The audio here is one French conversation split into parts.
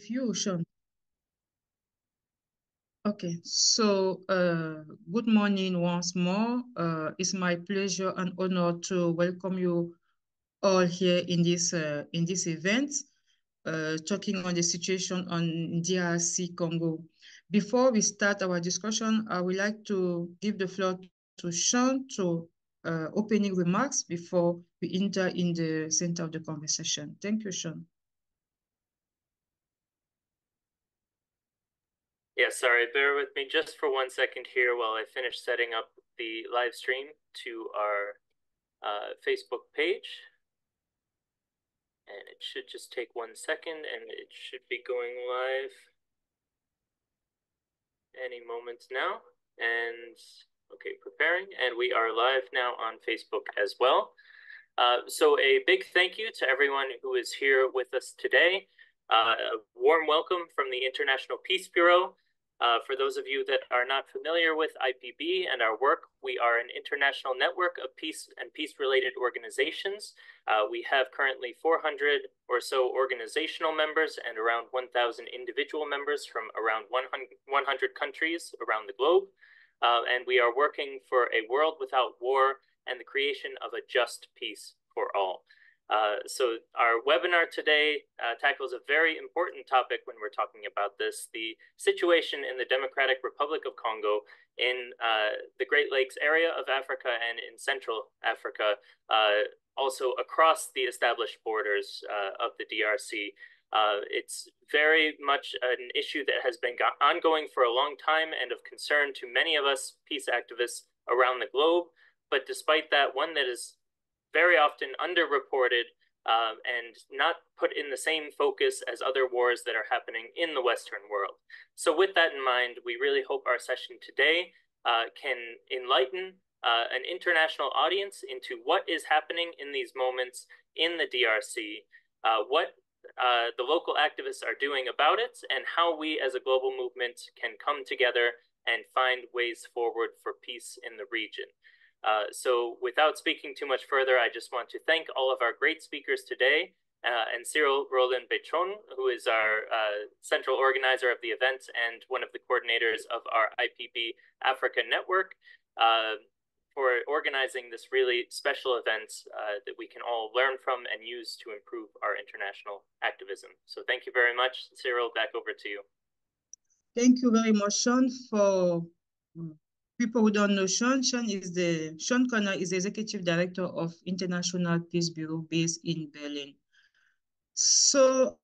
with you, Sean. Okay, so good morning once more. It's my pleasure and honor to welcome you all here in this event, talking on the situation on DRC Congo. Before we start our discussion, I would like to give the floor to Sean to opening remarks before we enter in the center of the conversation. Thank you, Sean. Yeah, sorry, bear with me just for 1 second here while I finish setting up the live stream to our Facebook page. And it should just take 1 second and it should be going live any moment now. And okay, preparing. And we are live now on Facebook as well. So a big thank you to everyone who is here with us today. A warm welcome from the International Peace Bureau. For those of you that are not familiar with IPB and our work, we are an international network of peace and peace-related organizations. We have currently 400 or so organizational members and around 1,000 individual members from around 100 countries around the globe. And we are working for a world without war and the creation of a just peace for all. So our webinar today tackles a very important topic when we're talking about this, the situation in the Democratic Republic of Congo, in the Great Lakes area of Africa and in Central Africa, also across the established borders of the DRC. It's very much an issue that has been ongoing for a long time and of concern to many of us peace activists around the globe. But despite that, one that is very often underreported and not put in the same focus as other wars that are happening in the Western world. So with that in mind, we really hope our session today can enlighten an international audience into what is happening in these moments in the DRC, what the local activists are doing about it, and how we as a global movement can come together and find ways forward for peace in the region. So without speaking too much further, I just want to thank all of our great speakers today, and Cyril Roland Bétron, who is our central organizer of the event and one of the coordinators of our IPB Africa Network, for organizing this really special event that we can all learn from and use to improve our international activism. So thank you very much. Cyril, back over to you. Thank you very much, Sean. For people who don't know Sean, Sean Connor is the Executive Director of International Peace Bureau based in Berlin. So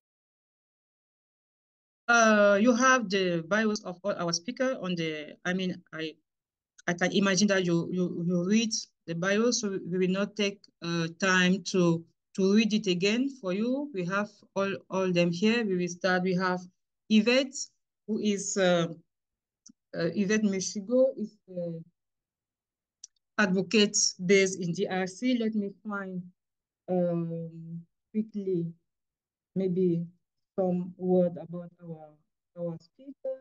you have the bios of all our speakers on the, I can imagine that you read the bio, so we will not take time to read it again for you. We have all them here. We will start. We have Yvette, who is Yvette Michigo, is the advocate based in DRC. Let me find quickly maybe some word about our speaker.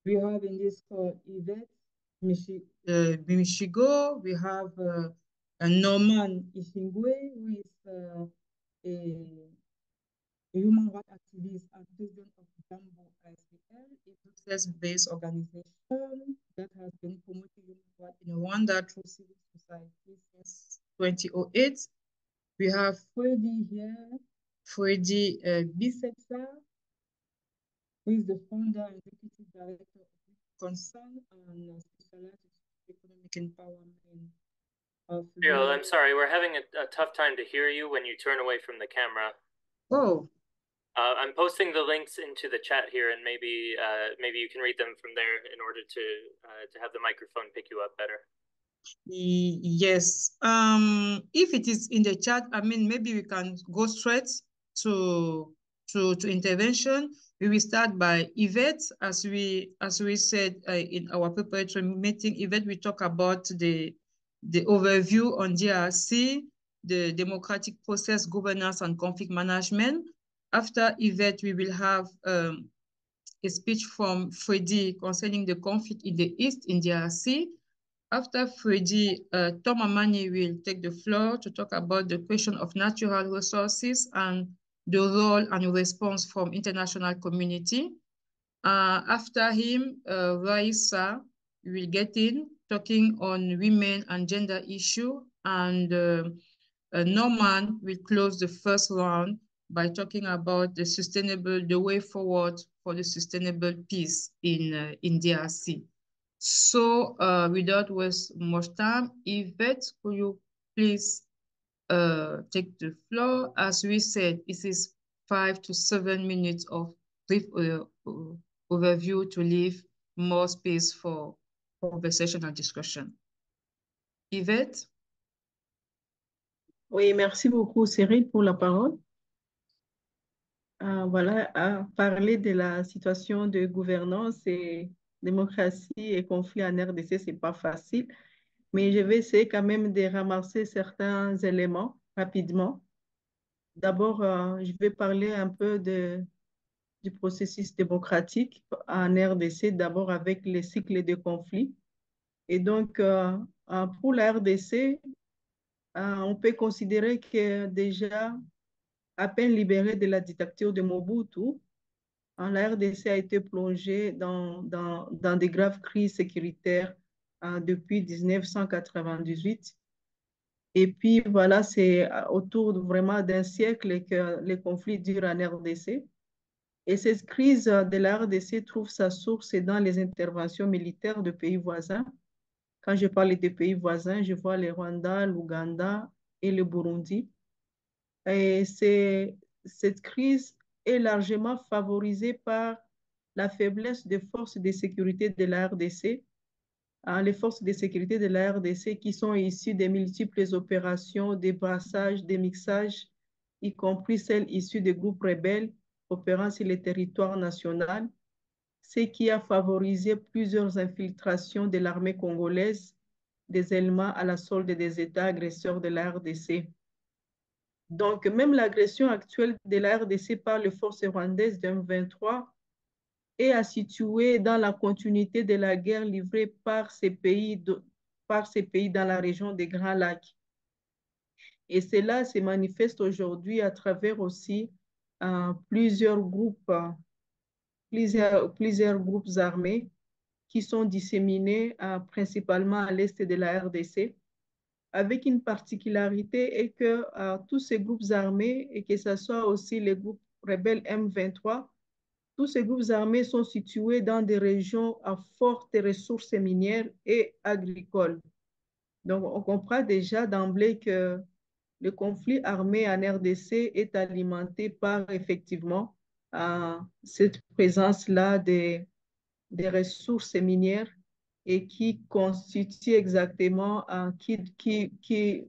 We have in this call Yvette Michigo. We have Norman Ishingwe, who is a human rights activist and president of Jambo ICL, a process-based organization that has been promoting human rights in Rwanda through civil society since 2008. We have Freddy here, Freddy Bisetsa, who is the founder and executive director of Concern and specialized in economic empowerment of. Cyril, I'm sorry, we're having a tough time to hear you when you turn away from the camera. Oh. I'm posting the links into the chat here, and maybe you can read them from there in order to have the microphone pick you up better. Yes. If it is in the chat, maybe we can go straight to intervention. We will start by Yvette, as we said in our preparatory meeting. Yvette, we talk about the overview on DRC, the democratic process, governance, and conflict management. After Yvette, we will have a speech from Freddy concerning the conflict in the East in DRC. After Freddy, Tom Amani will take the floor to talk about the question of natural resources and the role and response from international community. After him, Raissa will get in, talking on women and gender issue, and Norman will close the first round by talking about the way forward for the sustainable peace in DRC. So without waste much time, Yvette, could you please take the floor? As we said, it is 5 to 7 minutes of brief overview to leave more space for conversation and discussion. Yvette? Oui, merci beaucoup, Cyril, pour la parole. Voilà, à parler de la situation de gouvernance et démocratie et conflit en RDC, c'est pas facile, mais je vais essayer quand même de ramasser certains éléments rapidement. D'abord, je vais parler un peu du processus démocratique en RDC, d'abord avec les cycles de conflit. Et donc, pour la RDC, on peut considérer que déjà, à peine libérée de la dictature de Mobutu, la RDC a été plongée dans des graves crises sécuritaires depuis 1998. Et puis voilà, c'est autour vraiment d'un siècle que les conflits durent en RDC. Et cette crise de la RDC trouve sa source dans les interventions militaires de pays voisins. Quand je parle des pays voisins, je vois le Rwanda, l'Ouganda et le Burundi. Et cette crise est largement favorisée par la faiblesse des forces de sécurité de la RDC. Les forces de sécurité de la RDC qui sont issues des multiples opérations, des brassages, des mixages, y compris celles issues des groupes rebelles opérant sur le territoire national, ce qui a favorisé plusieurs infiltrations de l'armée congolaise, des éléments à la solde des États agresseurs de la RDC. Donc, même l'agression actuelle de la RDC par les forces rwandaises du M23 est à situer dans la continuité de la guerre livrée par ces pays dans la région des Grands Lacs. Et cela se manifeste aujourd'hui à travers aussi plusieurs groupes armés qui sont disséminés principalement à l'est de la RDC, avec une particularité est que tous ces groupes armés, et que ce soit aussi les groupes rebelles M23, tous ces groupes armés sont situés dans des régions à fortes ressources minières et agricoles. Donc, on comprend déjà d'emblée que le conflit armé en RDC est alimenté par effectivement cette présence-là des ressources minières et qui constitue exactement,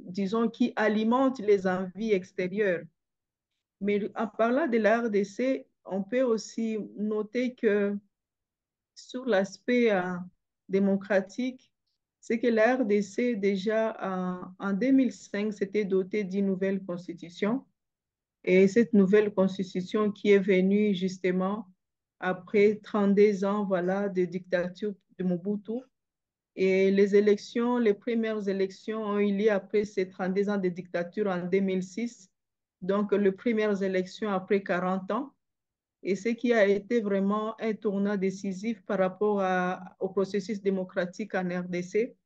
disons, qui alimente les envies extérieures. Mais en parlant de la RDC, on peut aussi noter que sur l'aspect démocratique, c'est que la RDC, déjà en 2005, s'était dotée d'une nouvelle constitution. Et cette nouvelle constitution qui est venue justement après 32 ans voilà, de dictature de Mobutu. Et les premières élections ont eu lieu après ces 32 ans de dictature en 2006. Donc, les premières élections après 40 ans. Et ce qui a été vraiment un tournant décisif par rapport au processus démocratique en RDC.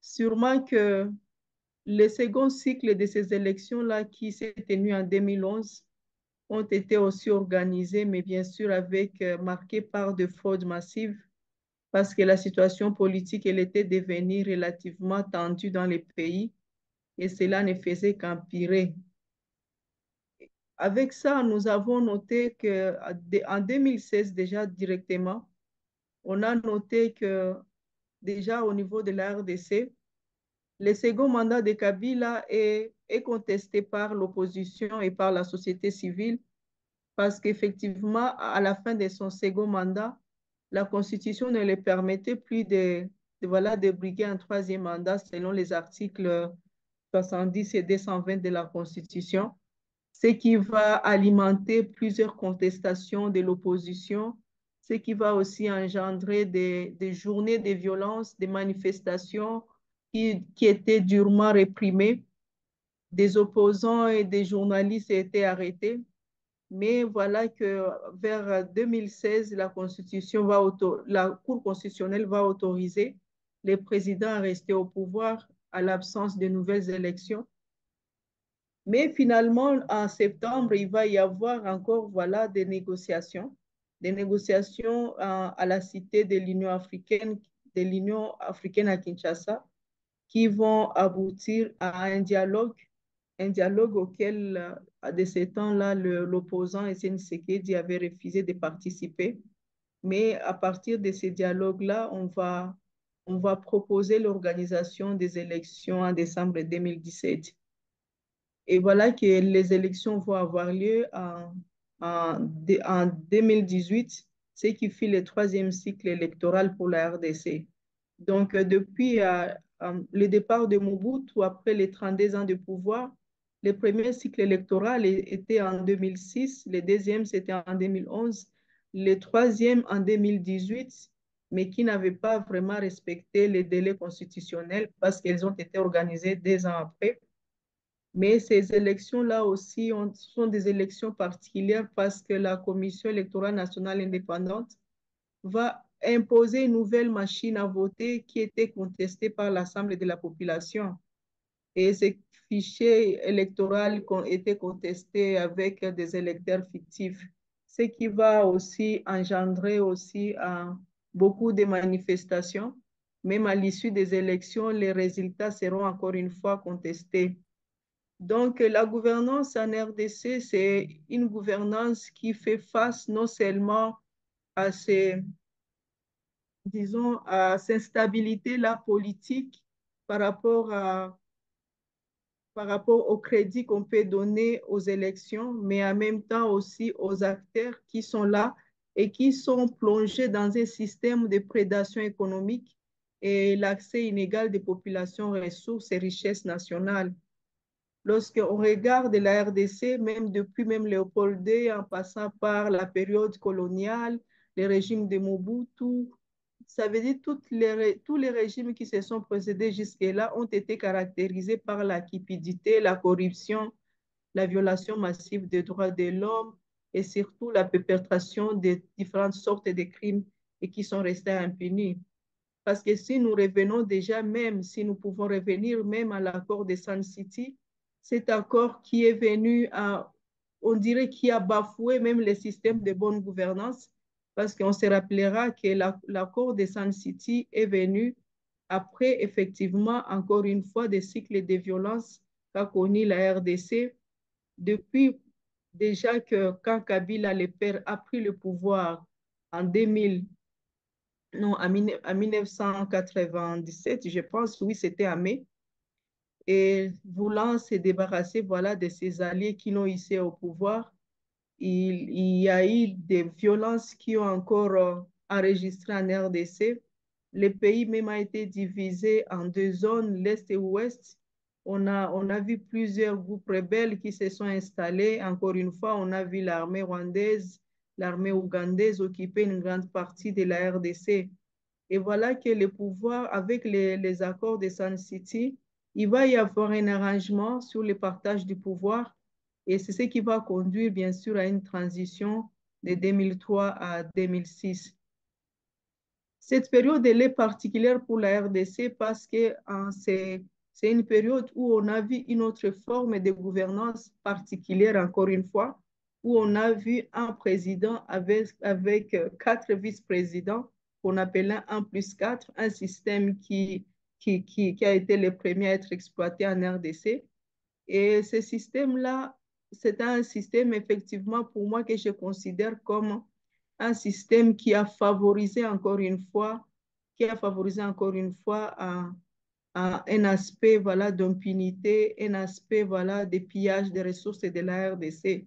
Sûrement que le second cycle de ces élections-là qui s'est tenu en 2011 ont été aussi organisés, mais bien sûr marqués par de fraudes massives, parce que la situation politique, elle était devenue relativement tendue dans les pays, et cela ne faisait qu'empirer. Avec ça, nous avons noté qu'en 2016, déjà directement, on a noté que déjà au niveau de la RDC, le second mandat de Kabila est contesté par l'opposition et par la société civile parce qu'effectivement, à la fin de son second mandat, la Constitution ne lui permettait plus de briguer un troisième mandat selon les articles 70 et 220 de la Constitution, ce qui va alimenter plusieurs contestations de l'opposition, ce qui va aussi engendrer des journées de violence, des manifestations qui étaient durement réprimées. des opposants et des journalistes étaient arrêtés. Mais voilà que vers 2016, la Cour constitutionnelle va autoriser les présidents à rester au pouvoir à l'absence de nouvelles élections. Mais finalement, en septembre, il va y avoir encore voilà, des négociations à la cité de l'Union africaine à Kinshasa, qui vont aboutir à un dialogue auquel, de ces temps-là, l'opposant Etienne Tshisekedi avait refusé de participer. Mais à partir de ces dialogues-là, on va proposer l'organisation des élections en décembre 2017. Et voilà que les élections vont avoir lieu en 2018, ce qui fait le troisième cycle électoral pour la RDC. Donc, depuis le départ de Mobutu, après les 32 ans de pouvoir, le premier cycle électoral était en 2006, le deuxième c'était en 2011, le troisième en 2018, mais qui n'avait pas vraiment respecté les délais constitutionnels parce qu'elles ont été organisées 2 ans après. Mais ces élections-là aussi sont des élections particulières parce que la Commission électorale nationale indépendante va imposer une nouvelle machine à voter qui était contestée par l'Assemblée de la population. Et ces fichiers électoraux ont été contestés avec des électeurs fictifs, ce qui va aussi engendrer aussi beaucoup de manifestations. Même à l'issue des élections, les résultats seront encore une fois contestés. Donc, la gouvernance en RDC, c'est une gouvernance qui fait face non seulement à disons, à cette instabilité-là politique par rapport par rapport au crédit qu'on peut donner aux élections, mais en même temps aussi aux acteurs qui sont là et qui sont plongés dans un système de prédation économique et l'accès inégal des populations aux ressources et richesses nationales. Lorsqu'on regarde la RDC, même depuis même Léopold II, en passant par la période coloniale, les régimes de Mobutu, ça veut dire tous les régimes qui se sont précédés jusque-là ont été caractérisés par la cupidité, la corruption, la violation massive des droits de l'homme et surtout la perpétration de différentes sortes de crimes et qui sont restés impunis. Parce que si nous revenons déjà, même si nous pouvons revenir même à l'accord de Sun City, cet accord qui est venu on dirait, qui a bafoué même le système de bonne gouvernance, parce qu'on se rappellera que l'accord de Sun City est venu après, effectivement, encore une fois, des cycles de violence qu'a connu la RDC depuis déjà que quand Kabila, le père, a pris le pouvoir en 2000, non, en 1997, je pense, oui, c'était en mai, et voulant se débarrasser, voilà, de ses alliés qui l'ont hissé au pouvoir, il y a eu des violences qui ont encore enregistré en RDC. Le pays même a été divisé en deux zones, l'Est et l'Ouest. On a vu plusieurs groupes rebelles qui se sont installés. Encore une fois, on a vu l'armée rwandaise, l'armée ougandaise occuper une grande partie de la RDC. Et voilà que le pouvoir, avec les accords de Sun City, il va y avoir un arrangement sur le partage du pouvoir. Et c'est ce qui va conduire, bien sûr, à une transition de 2003 à 2006. Cette période, elle est particulière pour la RDC parce que c'est une période où on a vu une autre forme de gouvernance particulière, encore une fois, où on a vu un président avec 4 vice-présidents qu'on appelait 1+4, un système qui a été le premier à être exploité en RDC. Et ce système-là, c'est un système, effectivement, pour moi, que je considère comme un système qui a favorisé encore une fois, un aspect voilà, d'impunité, un aspect voilà, de pillage des ressources de la RDC.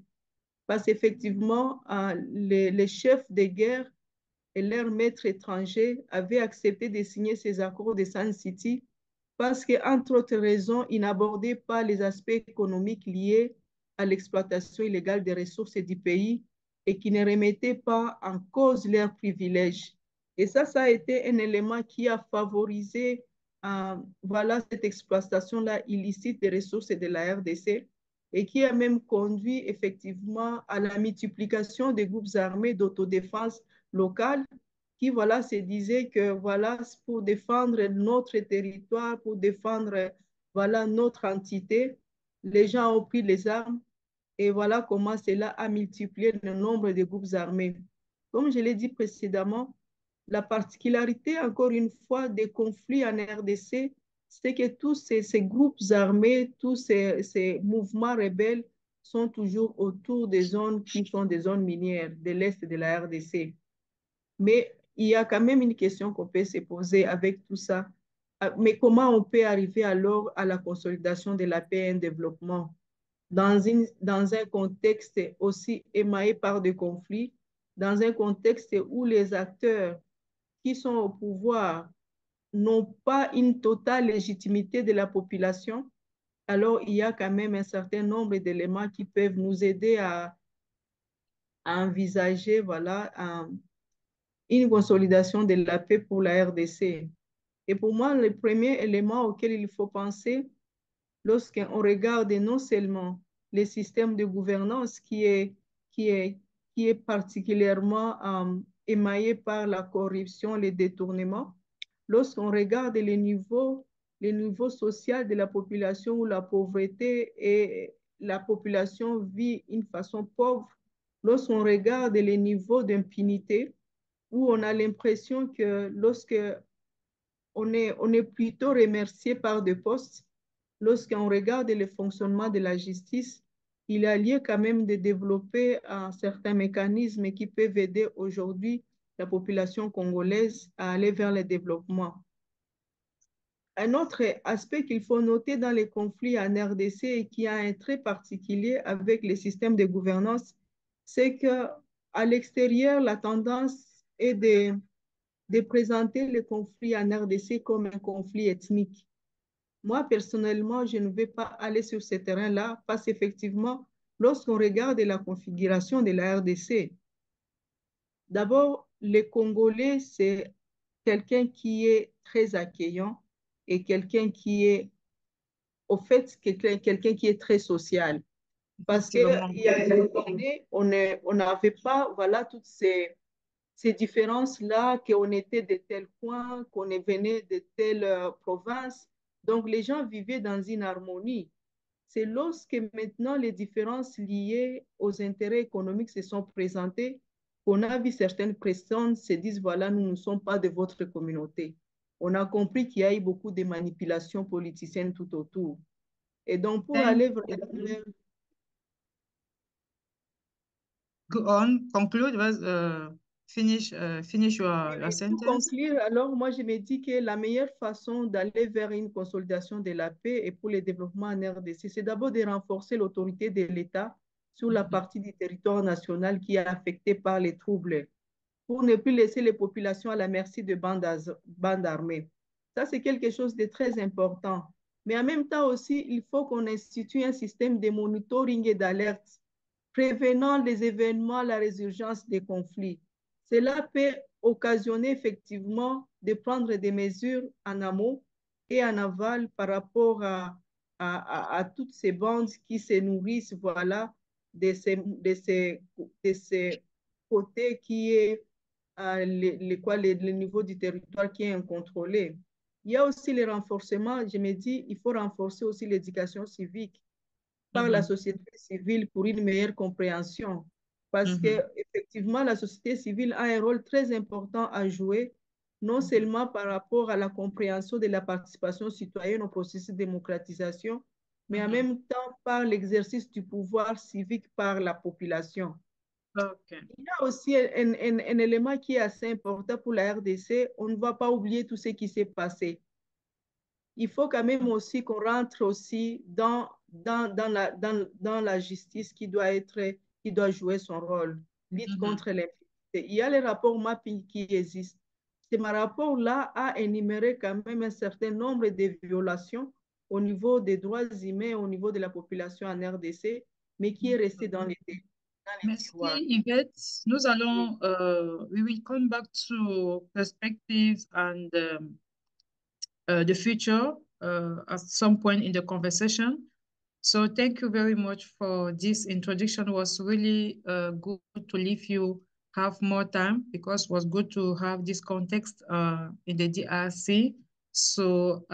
Parce qu'effectivement, les chefs de guerre et leurs maîtres étrangers avaient accepté de signer ces accords de Sun City parce qu'entre autres raisons, ils n'abordaient pas les aspects économiques liés à l'exploitation illégale des ressources du pays et qui ne remettaient pas en cause leurs privilèges. Et ça a été un élément qui a favorisé voilà, cette exploitation-là illicite des ressources de la RDC et qui a même conduit effectivement à la multiplication des groupes armés d'autodéfense locale qui, voilà, se disaient que, voilà, pour défendre notre territoire, pour défendre, voilà, notre entité, les gens ont pris les armes et voilà comment cela a multiplié le nombre de groupes armés. Comme je l'ai dit précédemment, la particularité, encore une fois, des conflits en RDC, c'est que tous ces groupes armés, tous ces mouvements rebelles sont toujours autour des zones qui sont des zones minières de l'Est de la RDC. Mais il y a quand même une question qu'on peut se poser avec tout ça. Mais comment on peut arriver alors à la consolidation de la paix et un développement dans un contexte aussi émaillé par des conflits, dans un contexte où les acteurs qui sont au pouvoir n'ont pas une totale légitimité de la population, alors il y a quand même un certain nombre d'éléments qui peuvent nous aider à envisager voilà, une consolidation de la paix pour la RDC. Et pour moi, le premier élément auquel il faut penser, lorsqu'on regarde non seulement les systèmes de gouvernance qui est, qui est particulièrement émaillé par la corruption, les détournements, lorsqu'on regarde les niveaux sociaux de la population où la pauvreté et la population vit une façon pauvre, lorsqu'on regarde les niveaux d'impunité, où on a l'impression que lorsque on est plutôt remercié par des postes. Lorsqu'on regarde le fonctionnement de la justice, il y a lieu quand même de développer certains mécanismes qui peuvent aider aujourd'hui la population congolaise à aller vers le développement. Un autre aspect qu'il faut noter dans les conflits en RDC et qui a un trait particulier avec les systèmes de gouvernance, c'est que à l'extérieur, la tendance est de présenter le conflit en RDC comme un conflit ethnique. Moi, personnellement, je ne vais pas aller sur ce terrain-là parce qu'effectivement, lorsqu'on regarde la configuration de la RDC, d'abord, les Congolais, c'est quelqu'un qui est très accueillant et quelqu'un qui est, au fait, quelqu'un qui est très social. Parce qu'il Effectivement. y a une année, on n'avait pas, voilà, toutes ces différences-là, qu'on était de tel coin, qu'on venait de telle province. Donc, les gens vivaient dans une harmonie. C'est lorsque maintenant les différences liées aux intérêts économiques se sont présentées qu'on a vu certaines personnes se disent, voilà, nous ne sommes pas de votre communauté. On a compris qu'il y a eu beaucoup de manipulations politiciennes tout autour. Et donc, pour Thank aller you. vers Go on, conclude, finish your oui, pour sentence. conclure, alors moi je me dis que la meilleure façon d'aller vers une consolidation de la paix et pour le développement en RDC, c'est d'abord de renforcer l'autorité de l'État sur la partie du territoire national qui est affectée par les troubles, pour ne plus laisser les populations à la merci de bandes armées. Ça, c'est quelque chose de très important. Mais en même temps aussi, il faut qu'on institue un système de monitoring et d'alerte prévenant les événements, la résurgence des conflits. Cela peut occasionner effectivement de prendre des mesures en amont et en aval par rapport à toutes ces bandes qui se nourrissent voilà, de ces côtés qui est le niveau du territoire qui est incontrôlé. Il y a aussi le renforcement, je me dis, il faut renforcer aussi l'éducation civique par la société civile pour une meilleure compréhension. Parce que effectivement, la société civile a un rôle très important à jouer, non seulement par rapport à la compréhension de la participation citoyenne au processus de démocratisation, mais en même temps par l'exercice du pouvoir civique par la population. Okay. Il y a aussi un élément qui est assez important pour la RDC. On ne va pas oublier tout ce qui s'est passé. Il faut quand même aussi qu'on rentre aussi dans la justice qui doit jouer son rôle, lutte contre l'impunité. Il y a les rapports mapping qui existent. Ce rapport-là a énuméré quand même un certain nombre de violations au niveau des droits humains, au niveau de la population en RDC, mais qui est resté dans les Merci, tiroirs. Yvette. Nous Oui. allons, we will come back to perspectives and the future at some point in the conversation. So thank you very much for this introduction. It was really good to leave you have more time because it was good to have this context in the DRC. So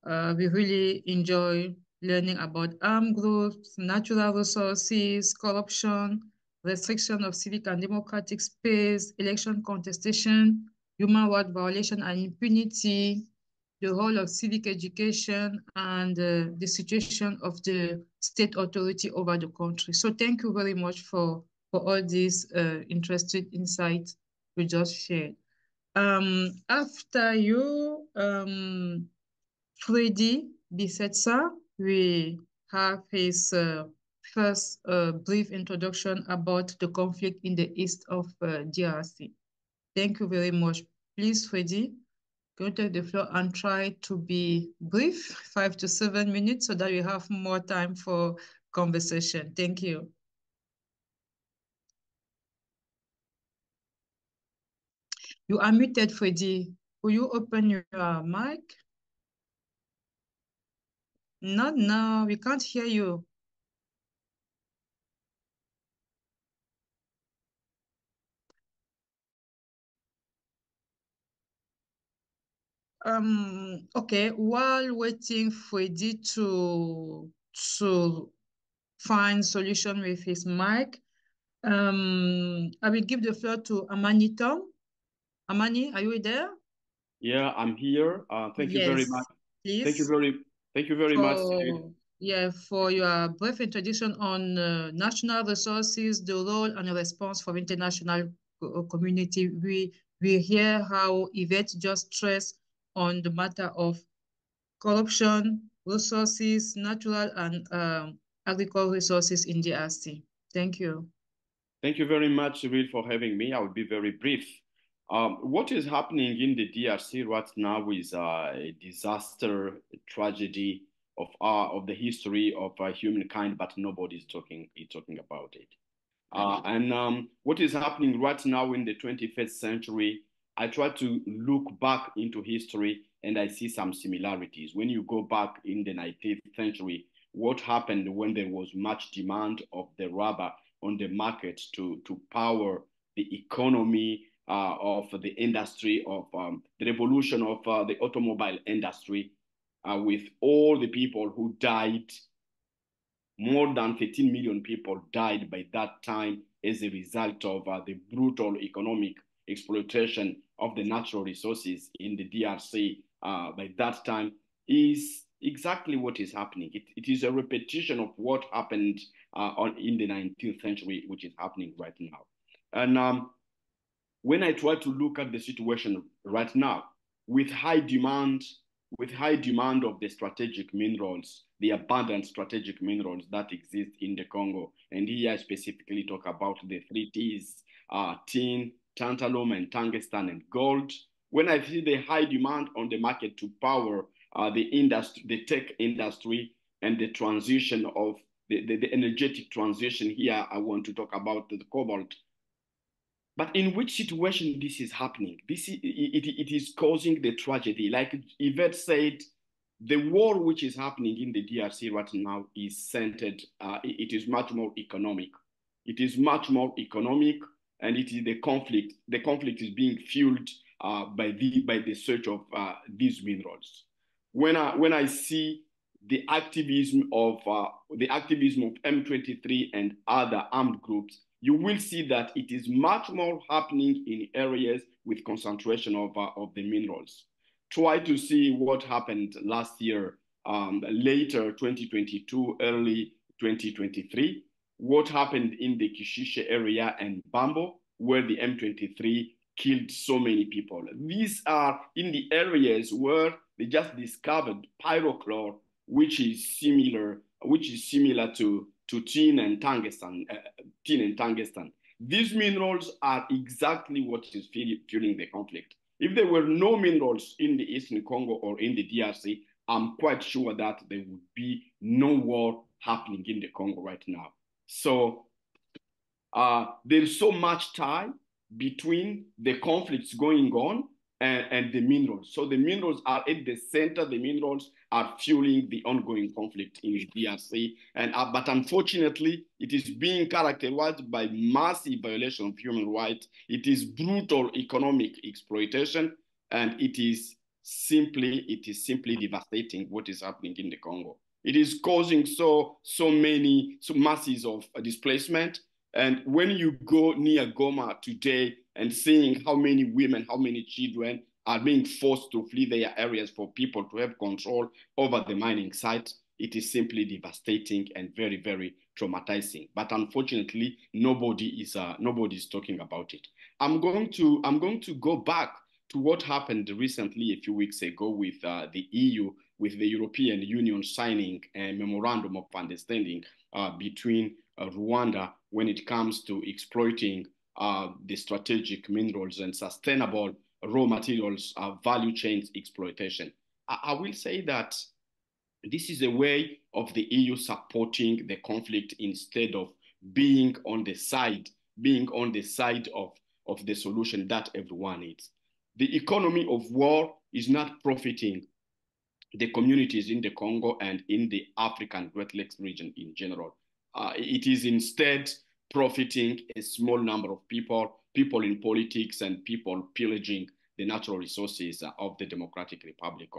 we really enjoy learning about armed groups, natural resources, corruption, restriction of civic and democratic space, election contestation, human rights violation and impunity, the role of civic education, and the situation of the state authority over the country. So thank you very much for all these interesting insights we just shared. After you, Freddy Bisetsa, we have his first brief introduction about the conflict in the east of DRC. Thank you very much. Please, Freddy, go take the floor and try to be brief, 5 to 7 minutes, so that we have more time for conversation. Thank you. You are muted, Freddy. Will you open your mic? Not now, we can't hear you. Okay, while waiting for Eddie to find solution with his mic, I will give the floor to Amani Tom. Amani, are you there? Yeah, I'm here. Thank you very much. Please. Thank you very much. Yeah, for your brief introduction on national resources, the role and the response from international community. We hear how Yvette just stressed on the matter of corruption, resources, natural and agricultural resources in DRC. Thank you. Thank you very much, Cyril, for having me. I will be very brief. What is happening in the DRC right now is a disaster, a tragedy of the history of humankind, but nobody's talking about it. What is happening right now in the 21st century, I try to look back into history and I see some similarities. When you go back in the 19th century, what happened when there was much demand of the rubber on the market to power the economy of the industry of the revolution of the automobile industry, with all the people who died. More than 13 million people died by that time as a result of the brutal economic exploitation of the natural resources in the DRC by that time is exactly what is happening. It is a repetition of what happened in the 19th century, which is happening right now. And when I try to look at the situation right now, with high demand of the strategic minerals, the abundant strategic minerals that exist in the Congo, and here I specifically talk about the 3 T's, tin, tantalum, and tungsten, and gold. When I see the high demand on the market to power the tech industry, and the transition of the energetic transition, here I want to talk about the cobalt. But in which situation this is happening? It is causing the tragedy. Like Yvette said, the war which is happening in the DRC right now is centered, it is much more economic. It is much more economic, and it is the conflict. The conflict is being fueled by the search of these minerals. When I see the activism of M23 and other armed groups, you will see that it is much more happening in areas with concentration of the minerals. Try to see what happened last year, later 2022, early 2023, what happened in the Kishishe area and Bambo, where the M23 killed so many people. These are in the areas where they just discovered pyrochlore, which is similar to tin and tungsten. These minerals are exactly what is fueling the conflict. If there were no minerals in the Eastern Congo or in the DRC, I'm quite sure that there would be no war happening in the Congo right now. So there's so much time between the conflicts going on and the minerals. So the minerals are at the center. The minerals are fueling the ongoing conflict in the DRC. But unfortunately, it is being characterized by massive violation of human rights. It is brutal economic exploitation, and it is simply devastating what is happening in the Congo. It is causing so many masses of displacement. And when you go near Goma today and seeing how many women, how many children are being forced to flee their areas for people to have control over the mining sites, it is simply devastating and very, very traumatizing. But unfortunately, nobody is talking about it. I'm going to go back to what happened recently a few weeks ago with the EU, with the European Union signing a memorandum of understanding between Rwanda when it comes to exploiting the strategic minerals and sustainable raw materials value chains exploitation. I will say that this is a way of the EU supporting the conflict instead of being on the side of the solution that everyone needs. The economy of war is not profiting the communities in the Congo and in the African Great Lakes region in general. It is instead profiting a small number of people in politics and people pillaging the natural resources of the Democratic Republic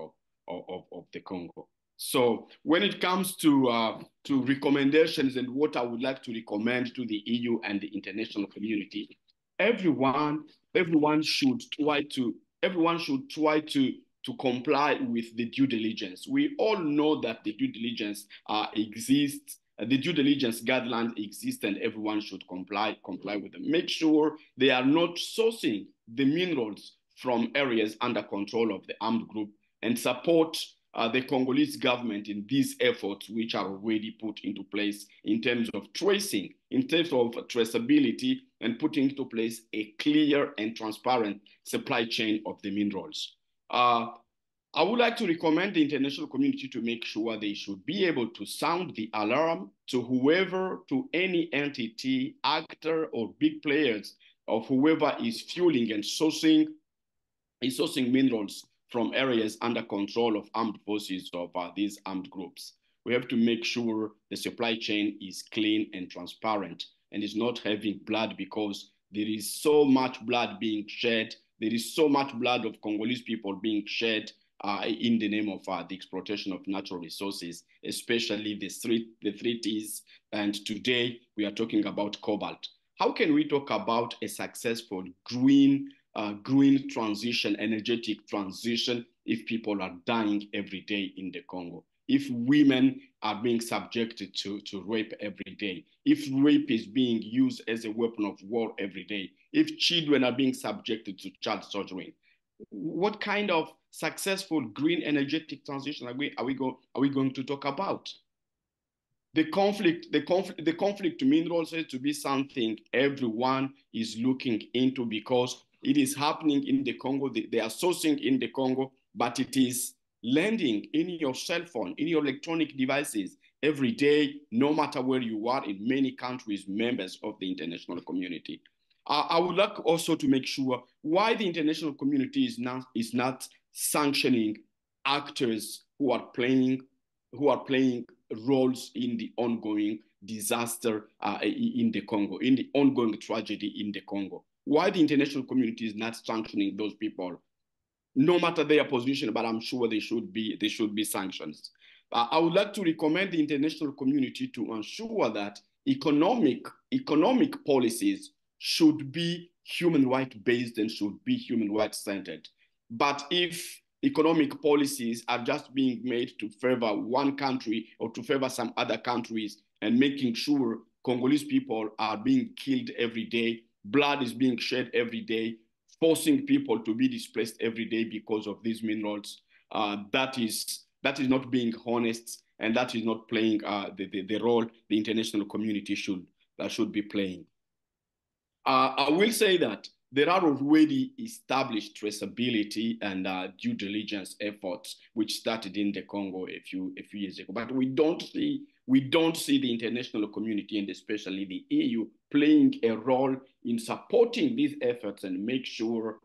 of the Congo. So when it comes to recommendations and what I would like to recommend to the EU and the international community, everyone should try to comply with the due diligence. We all know that the due diligence exists. The due diligence guidelines exist, and everyone should comply with them. Make sure they are not sourcing the minerals from areas under control of the armed group, and support the Congolese government in these efforts, which are already put into place in terms of tracing, in terms of traceability, and putting into place a clear and transparent supply chain of the minerals. I would like to recommend the international community to make sure they should be able to sound the alarm to any entity, actor, or big players of whoever is fueling and sourcing minerals from areas under control of armed forces of these armed groups. We have to make sure the supply chain is clean and transparent and is not having blood, because there is so much blood being shed. There is so much blood of Congolese people being shed in the name of the exploitation of natural resources, especially the three T's. And today we are talking about cobalt. How can we talk about a successful green transition, energetic transition, if people are dying every day in the Congo? If women are being subjected to rape every day, if rape is being used as a weapon of war every day, if children are being subjected to child soldering, what kind of successful green energetic transition are we going to talk about? The conflict to minerals has to be something everyone is looking into, because it is happening in the Congo. They are sourcing in the Congo, but it is landing in your cell phone, in your electronic devices every day, no matter where you are, in many countries, members of the international community. I would like also to make sure why the international community is not sanctioning actors who are playing roles in the ongoing disaster in the Congo, in the ongoing tragedy in the Congo. Why the international community is not sanctioning those people, no matter their position, but I'm sure there should be sanctions. I would like to recommend the international community to ensure that economic policies should be human rights based and should be human rights centered. But if economic policies are just being made to favor one country or to favor some other countries, and making sure Congolese people are being killed every day, blood is being shed every day, forcing people to be displaced every day because of these minerals, that is not being honest, and that is not playing the role the international community should be playing. I will say that there are already established traceability and due diligence efforts which started in the Congo a few years ago, but we don't see the international community, and especially the EU, playing a role in supporting these efforts and make sure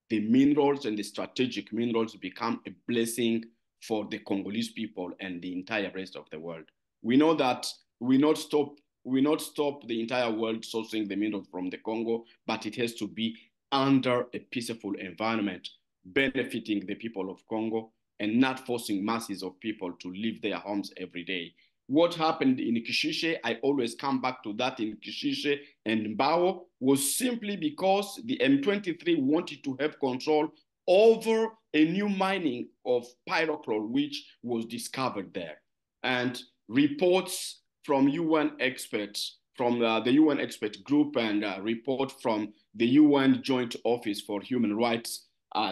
the minerals and the strategic minerals become a blessing for the Congolese people and the entire rest of the world. We know that we not stop the entire world sourcing the minerals from the Congo, but it has to be under a peaceful environment, benefiting the people of Congo and not forcing masses of people to leave their homes every day. What happened in Kishishe, I always come back to that in Kishishe and Mbao, was simply because the M23 wanted to have control over a new mining of pyrochlore, which was discovered there. And reports from UN experts, from the UN expert group, and report from the UN Joint Office for Human Rights,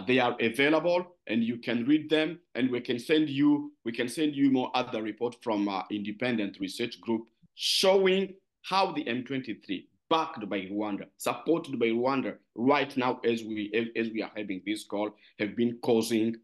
they are available and you can read them, and we can send you more other reports from independent research group showing how the M23, backed by Rwanda, supported by Rwanda right now as we are having this call, have been causing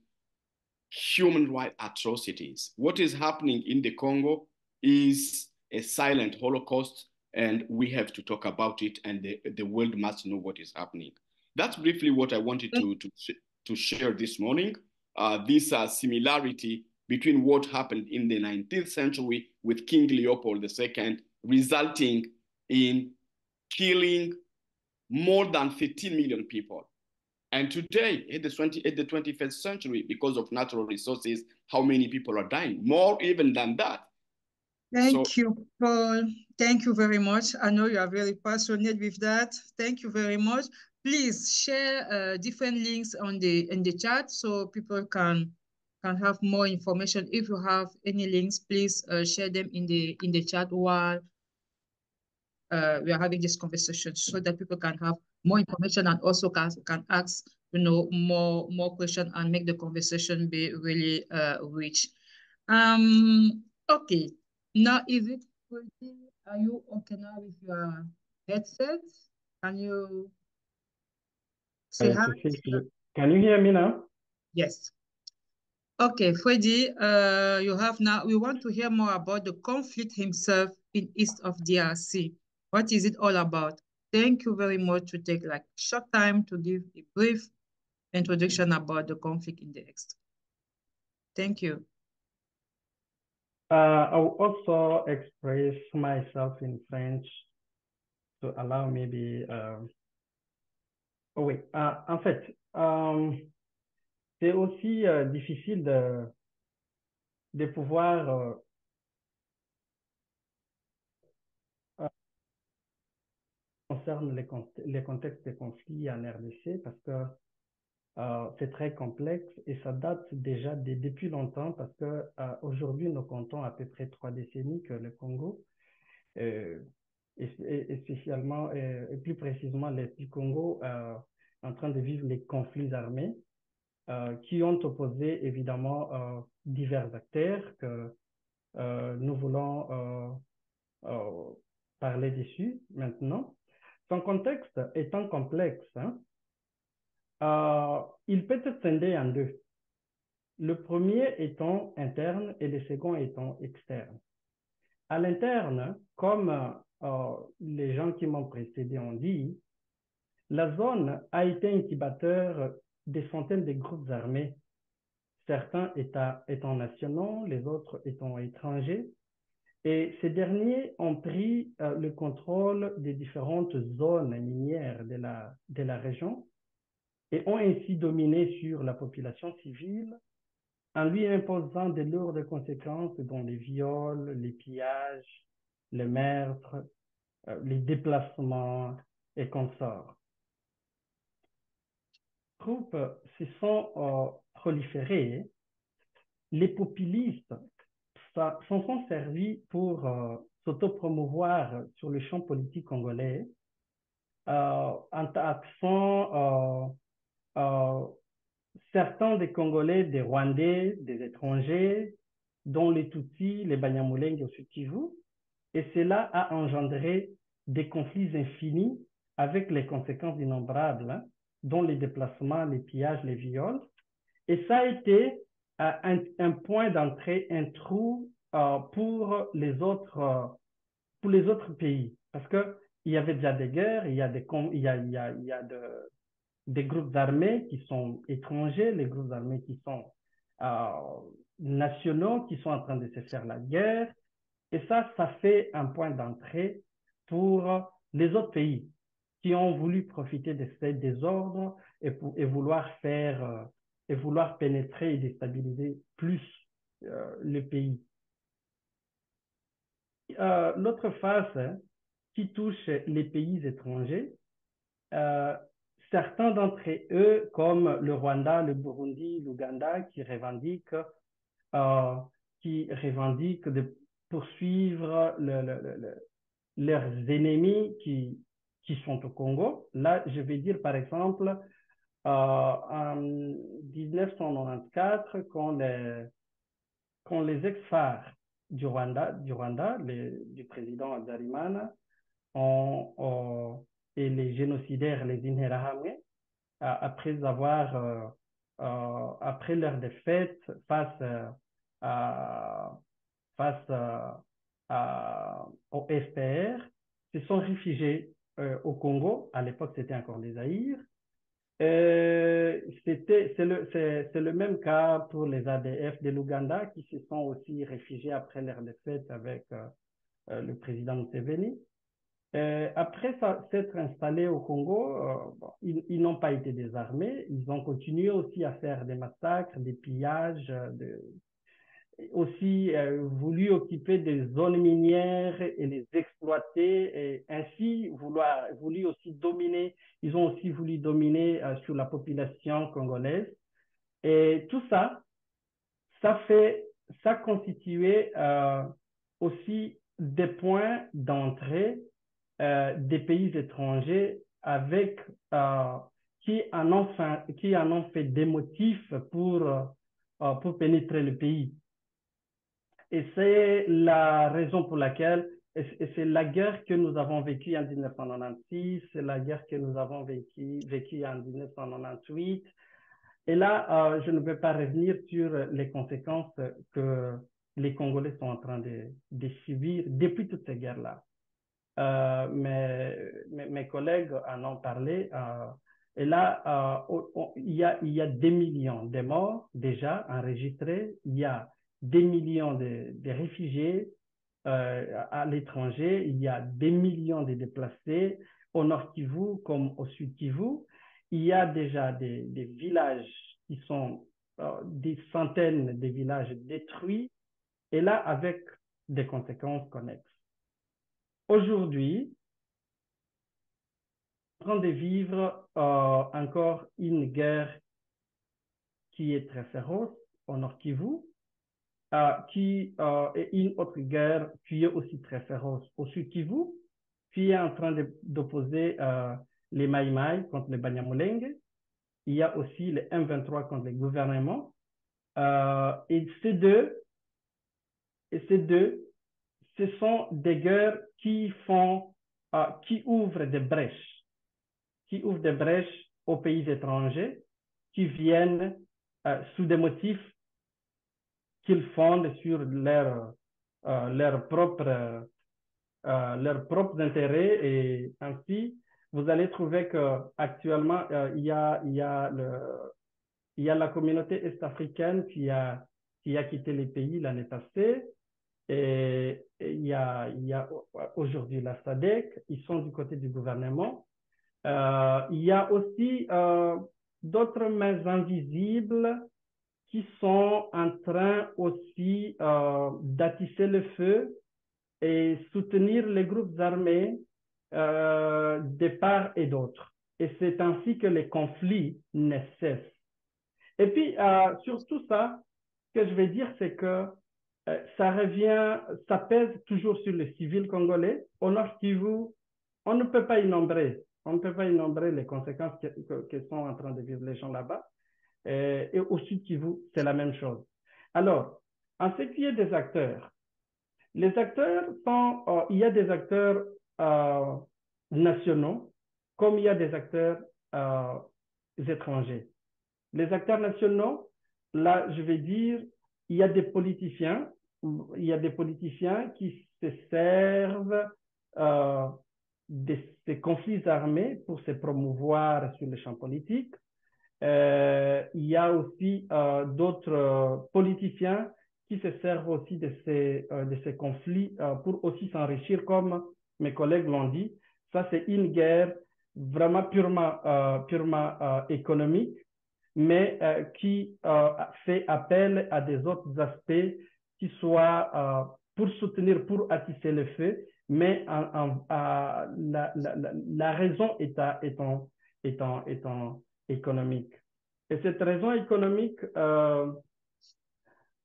human rights atrocities. What is happening in the Congo is a silent Holocaust, and we have to talk about it, and the world must know what is happening. That's briefly what I wanted to share this morning. This similarity between what happened in the 19th century with King Leopold II, resulting in killing more than 13 million people. And today, at the 21st century, because of natural resources, how many people are dying? More even than that. Thank you, Paul. Thank you very much. I know you are very passionate with that. Thank you very much. Please share different links in the chat so people can have more information. If you have any links, please share them in the chat while we are having this conversation, so that people can have more information and also can ask more questions and make the conversation be really rich. Okay, now is it working? Are you okay now with your headset? Can you say hi? Can you hear me now? Yes. Okay, Freddy, you have now, we want to hear more about the conflict himself in east of DRC. What is it all about? Thank you very much to take like short time to give a brief introduction about the conflict in the east. Thank you. I'll also express myself in French to allow maybe... en fait, c'est aussi difficile de pouvoir concerne les contextes de conflits en RDC, parce que c'est très complexe et ça date déjà depuis longtemps, parce que aujourd'hui nous comptons à peu près 3 décennies que le Congo, et spécialement et plus précisément l'Est du Congo, en train de vivre les conflits armés qui ont opposé évidemment divers acteurs que nous voulons parler dessus maintenant. Son contexte étant complexe, il peut être scindé en deux. Le premier étant interne et le second étant externe. À l'interne, comme les gens qui m'ont précédé ont dit, la zone a été incubateur des centaines de groupes armés, certains étant nationaux, les autres étant étrangers, et ces derniers ont pris le contrôle des différentes zones minières de la région et ont ainsi dominé sur la population civile en lui imposant de lourdes conséquences dont les viols, les pillages, les meurtres, les déplacements et consorts. Les groupes se sont proliférés. Les populistes s'en sont servis pour s'autopromouvoir sur le champ politique congolais en taxant certains des Congolais, des Rwandais, des étrangers, dont les Tutsis, les Banyamulenge au Sud-Kivu, et cela a engendré des conflits infinis avec les conséquences innombrables, dont les déplacements, les pillages, les viols. Et ça a été un point d'entrée, un trou pour les autres pays. Parce qu'il y avait déjà des guerres, il y a des groupes armés qui sont étrangers, les groupes armés qui sont nationaux, qui sont en train de se faire la guerre. Et ça fait un point d'entrée pour les autres pays qui ont voulu profiter de ces désordres et vouloir pénétrer et déstabiliser plus le pays. L'autre face qui touche les pays étrangers, certains d'entre eux, comme le Rwanda, le Burundi, l'Ouganda, qui revendiquent de poursuivre leurs ennemis qui sont au Congo. Là, je vais dire par exemple, en 1994, quand les ex-phares du Rwanda, du président Habyarimana, et les génocidaires, les Interahamwe, après leur défaite face au FPR, se sont réfugiés au Congo. À l'époque, c'était encore les Zaïre. C'est le même cas pour les ADF de l'Ouganda qui se sont aussi réfugiés après leur défaite avec le président Museveni. Après s'être installés au Congo, ils n'ont pas été désarmés. Ils ont continué aussi à faire des massacres, des pillages, aussi voulu occuper des zones minières et les exploiter et ainsi voulu aussi dominer. Ils ont aussi voulu dominer sur la population congolaise. Et tout ça, ça constituait aussi des points d'entrée des pays étrangers qui en ont fait des motifs pour pénétrer le pays. Et c'est la raison pour laquelle, et c'est la guerre que nous avons vécue en 1996, c'est la guerre que nous avons vécue en 1998. Et là, je ne vais pas revenir sur les conséquences que les Congolais sont en train de subir depuis toutes ces guerres-là. Mes collègues en ont parlé. Et là, il y a des millions de morts déjà enregistrés. Il y a des millions de réfugiés à l'étranger. Il y a des millions de déplacés au Nord Kivu comme au Sud Kivu. Il y a déjà des villages qui sont des centaines de villages détruits. Et là, avec des conséquences connexes. Aujourd'hui, on est en train de vivre encore une guerre qui est très féroce au Nord Kivu, et une autre guerre qui est aussi très féroce au Sud Kivu, qui est en train d'opposer les Maï Maï contre les Banyamulenge. Il y a aussi les M23 contre les gouvernements. Et ces deux, ce sont des guerres qui ouvrent des brèches aux pays étrangers qui viennent sous des motifs qu'ils fondent sur leurs propres intérêts. Et ainsi, vous allez trouver qu'actuellement, il y a la communauté est-africaine qui a quitté les pays l'année passée. Et il y a aujourd'hui la SADC, ils sont du côté du gouvernement. Il y a aussi d'autres mains invisibles qui sont en train aussi d'attiser le feu et soutenir les groupes armés de part et d'autre. Et c'est ainsi que les conflits ne cessent. Et puis, sur tout ça, ce que je vais dire, c'est que ça pèse toujours sur les civils congolais. Au Nord Kivu, on ne peut pas innombrer les conséquences que sont en train de vivre les gens là-bas. Et au Sud Kivu, c'est la même chose. Alors, en ce qui est des acteurs, les acteurs il y a des acteurs nationaux, comme il y a des acteurs étrangers. Les acteurs nationaux, là, je vais dire, il y a des politiciens qui se servent de ces conflits armés pour se promouvoir sur le champ politique. Il y a aussi d'autres politiciens qui se servent aussi de ces conflits pour aussi s'enrichir, comme mes collègues l'ont dit. Ça, c'est une guerre vraiment purement économique, mais qui fait appel à des autres aspects qui soient pour soutenir, pour attiser le feu, mais la raison étant économique. Et cette raison économique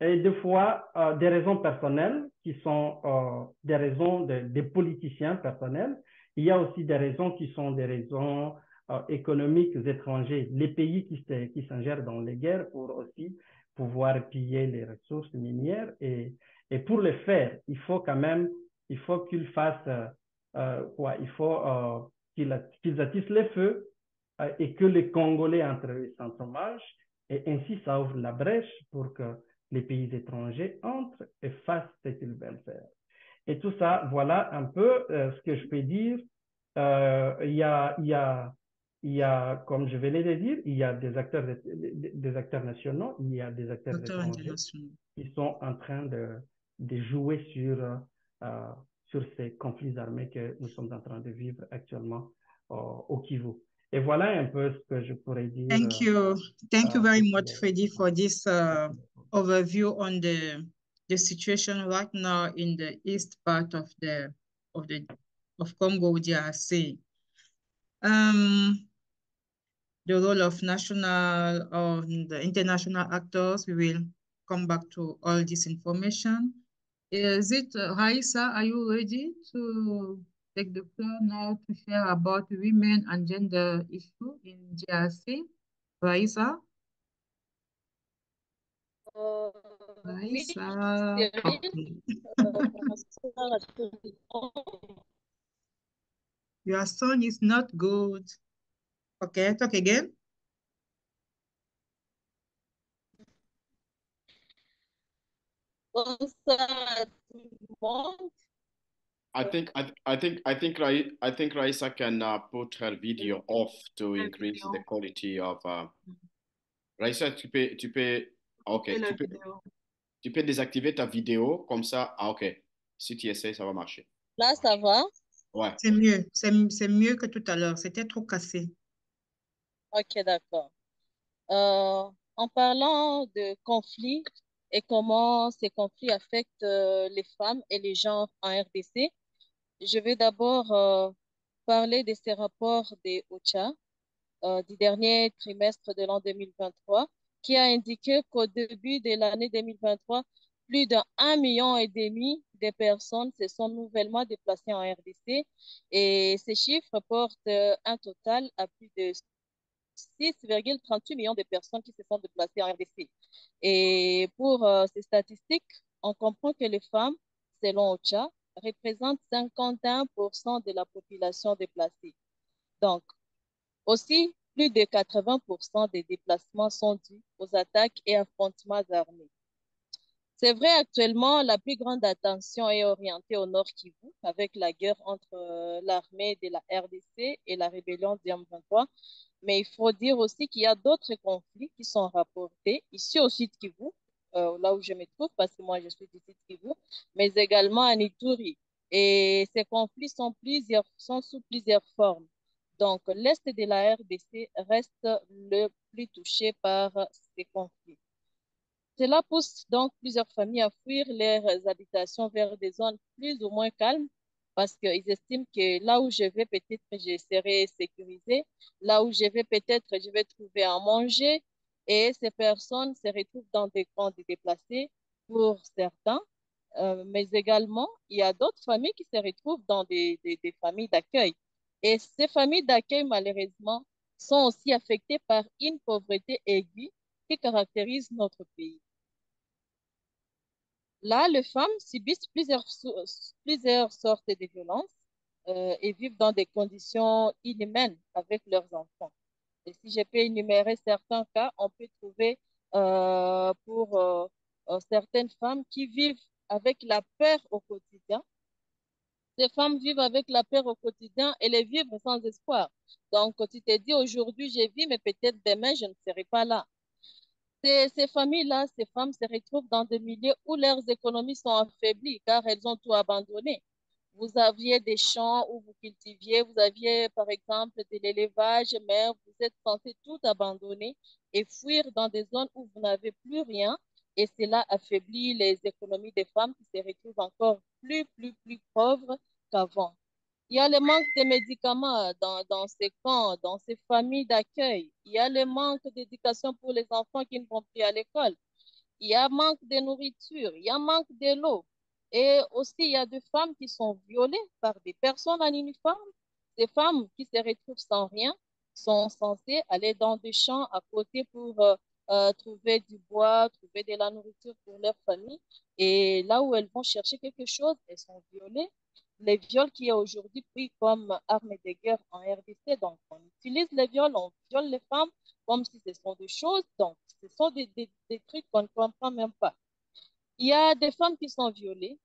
est des fois des raisons personnelles qui sont des raisons des politiciens personnels. Il y a aussi des raisons qui sont des raisons économiques étrangères, les pays qui s'ingèrent dans les guerres pour aussi pouvoir piller les ressources minières. Et pour le faire, il faut quand même, il faut qu'ils fassent quoi? Il faut qu'ils attissent les feux et que les Congolais entre eux s'entremagent. Et ainsi, ça ouvre la brèche pour que les pays étrangers entrent et fassent ce qu'ils veulent faire. Et tout ça, voilà un peu ce que je peux dire. Il y a, comme je venais de dire, il y a des acteurs nationaux, il y a des acteurs étrangers qui sont en train de jouer sur ces conflits armés que nous sommes en train de vivre actuellement au Kivu. Et voilà un peu ce que je pourrais dire. Thank you. Thank you very much, Freddy, for this overview on the situation right now in the east part of Congo DRC. The role of national or the international actors, we will come back to all this information. Is it, Raisa, are you ready to take the floor now to share about women and gender issue in DRC? Raisa? Raisa. Okay. Your song is not good. Okay, talk again. I think Raisa can put her video off to increase the quality of. Raisa, ok, tu peux désactiver ta vidéo comme ça. Ah, ok. Si tu essaies, ça va marcher. Là, ça va? Ouais. C'est mieux. C'est mieux que tout à l'heure. C'était trop cassé. Ok, d'accord. En parlant de conflits et comment ces conflits affectent les femmes et les genres en RDC, je vais d'abord parler de ces rapports des OCHA du dernier trimestre de l'an 2023 qui a indiqué qu'au début de l'année 2023, plus d'1,5 million de personnes se sont nouvellement déplacées en RDC et ces chiffres portent un total à plus de 6,38 millions de personnes qui se sont déplacées en RDC. Et pour ces statistiques, on comprend que les femmes, selon OCHA, représentent 51% de la population déplacée. Donc, aussi, plus de 80% des déplacements sont dus aux attaques et affrontements armés. C'est vrai, actuellement, la plus grande attention est orientée au Nord Kivu, avec la guerre entre l'armée de la RDC et la rébellion du M23. Mais il faut dire aussi qu'il y a d'autres conflits qui sont rapportés ici au Sud Kivu, là où je me trouve, parce que moi je suis du Sud Kivu, mais également à Ituri. Et ces conflits sont sous plusieurs formes. Donc, l'Est de la RDC reste le plus touché par ces conflits. Cela pousse donc plusieurs familles à fuir leurs habitations vers des zones plus ou moins calmes parce qu'ils estiment que là où je vais, peut-être je serai sécurisée, là où je vais, peut-être je vais trouver à manger et ces personnes se retrouvent dans des camps de déplacés pour certains, mais également il y a d'autres familles qui se retrouvent dans des familles d'accueil. Et ces familles d'accueil, malheureusement, sont aussi affectées par une pauvreté aiguë qui caractérise notre pays. Là, les femmes subissent plusieurs sortes de violences et vivent dans des conditions inhumaines avec leurs enfants. Et si je peux énumérer certains cas, on peut trouver pour certaines femmes qui vivent avec la peur au quotidien Ces femmes vivent avec la peur au quotidien et les vivent sans espoir. Donc, tu te dis aujourd'hui, j'ai vu, mais peut-être demain, je ne serai pas là. Ces familles-là, ces femmes se retrouvent dans des milieux où leurs économies sont affaiblies car elles ont tout abandonné. Vous aviez des champs où vous cultiviez, vous aviez par exemple de l'élevage, mais vous êtes censé tout abandonner et fuir dans des zones où vous n'avez plus rien. Et cela affaiblit les économies des femmes qui se retrouvent encore plus pauvres qu'avant. Il y a le manque de médicaments dans ces camps, dans ces familles d'accueil. Il y a le manque d'éducation pour les enfants qui ne vont plus à l'école. Il y a manque de nourriture. Il y a manque de l'eau. Et aussi, il y a des femmes qui sont violées par des personnes en uniforme. Ces femmes qui se retrouvent sans rien sont censées aller dans des champs à côté pour trouver du bois, trouver de la nourriture pour leur famille. Et là où elles vont chercher quelque chose, elles sont violées. Les viols qui est aujourd'hui pris comme arme de guerre en RDC, donc on utilise les viols, on viole les femmes comme si ce sont des choses, donc ce sont des trucs qu'on ne comprend même pas. Il y a des femmes qui sont violées,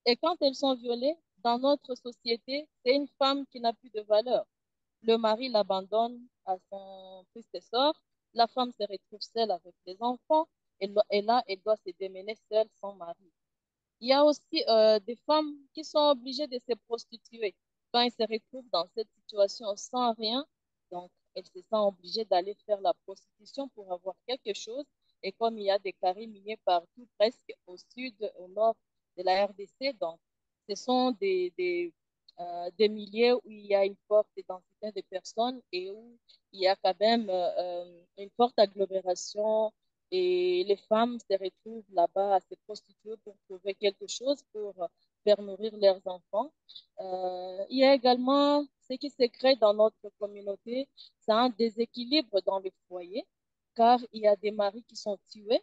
et quand elles sont violées, dans notre société, c'est une femme qui n'a plus de valeur. Le mari l'abandonne à son triste sort, la femme se retrouve seule avec les enfants, et là, elle doit se démener seule sans mari. Il y a aussi des femmes qui sont obligées de se prostituer quand elles se retrouvent dans cette situation sans rien. Donc, elles se sentent obligées d'aller faire la prostitution pour avoir quelque chose. Et comme il y a des carrés miniers partout, presque au sud, au nord de la RDC, donc ce sont des milliers où il y a une forte densité de personnes et où il y a quand même une forte agglomération et les femmes se retrouvent là-bas à se prostituer pour trouver quelque chose pour faire nourrir leurs enfants. Il y a également ce qui se crée dans notre communauté, c'est un déséquilibre dans le foyer, car il y a des maris qui sont tués,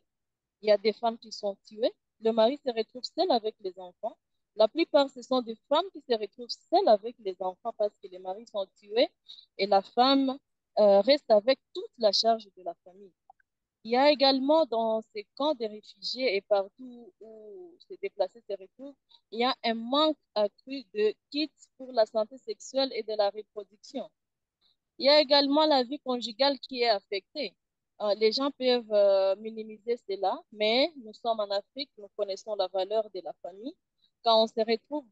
il y a des femmes qui sont tuées. Le mari se retrouve seul avec les enfants. La plupart, ce sont des femmes qui se retrouvent seules avec les enfants parce que les maris sont tués et la femme reste avec toute la charge de la famille. Il y a également dans ces camps de réfugiés et partout où ces déplacés se retrouvent, il y a un manque accru de kits pour la santé sexuelle et de la reproduction. Il y a également la vie conjugale qui est affectée. Les gens peuvent minimiser cela, mais nous sommes en Afrique, nous connaissons la valeur de la famille. Quand on se retrouve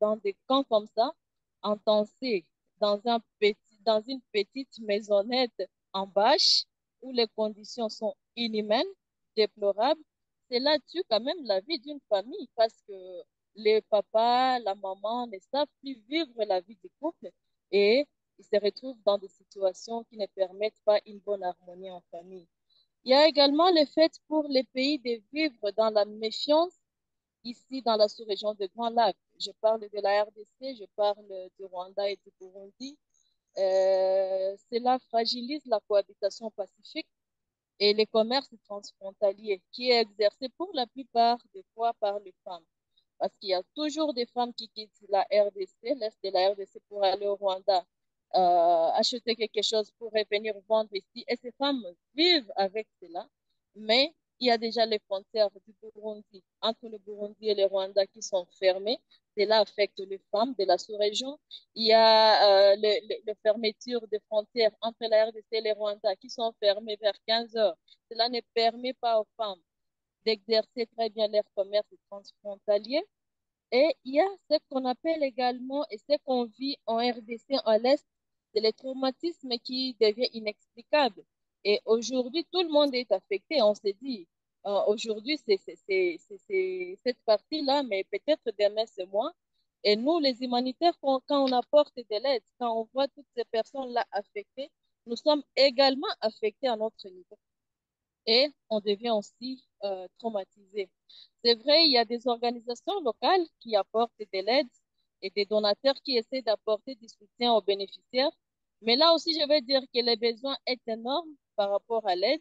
dans des camps comme ça, entassés dans une petite maisonnette en bâche, où les conditions sont inhumaines, déplorables, cela tue quand même la vie d'une famille parce que les papas, la maman ne savent plus vivre la vie du couple et ils se retrouvent dans des situations qui ne permettent pas une bonne harmonie en famille. Il y a également le fait pour les pays de vivre dans la méfiance ici dans la sous-région de Grand Lac. Je parle de la RDC, je parle du Rwanda et du Burundi. Cela fragilise la cohabitation pacifique et les commerces transfrontaliers qui est exercé pour la plupart des fois par les femmes. Parce qu'il y a toujours des femmes qui quittent la RDC, l'Est de la RDC pour aller au Rwanda, acheter quelque chose pour revenir vendre ici. Et ces femmes vivent avec cela. Mais il y a déjà les frontières du Burundi, entre le Burundi et le Rwanda qui sont fermées. Cela affecte les femmes de la sous-région. Il y a les fermetures de frontières entre la RDC et le Rwanda qui sont fermées vers 15 heures. Cela ne permet pas aux femmes d'exercer très bien leur commerce transfrontalier. Et il y a ce qu'on appelle également, et ce qu'on vit en RDC, en l'Est, c'est le traumatisme qui devient inexplicable. Et aujourd'hui, tout le monde est affecté. On se dit, aujourd'hui, c'est cette partie-là, mais peut-être demain, c'est moi. Et nous, les humanitaires, quand on apporte de l'aide, quand on voit toutes ces personnes-là affectées, nous sommes également affectés à notre niveau et on devient aussi traumatisé. C'est vrai, il y a des organisations locales qui apportent de l'aide et des donateurs qui essaient d'apporter du soutien aux bénéficiaires. Mais là aussi, je vais dire que le besoin est énorme par rapport à l'aide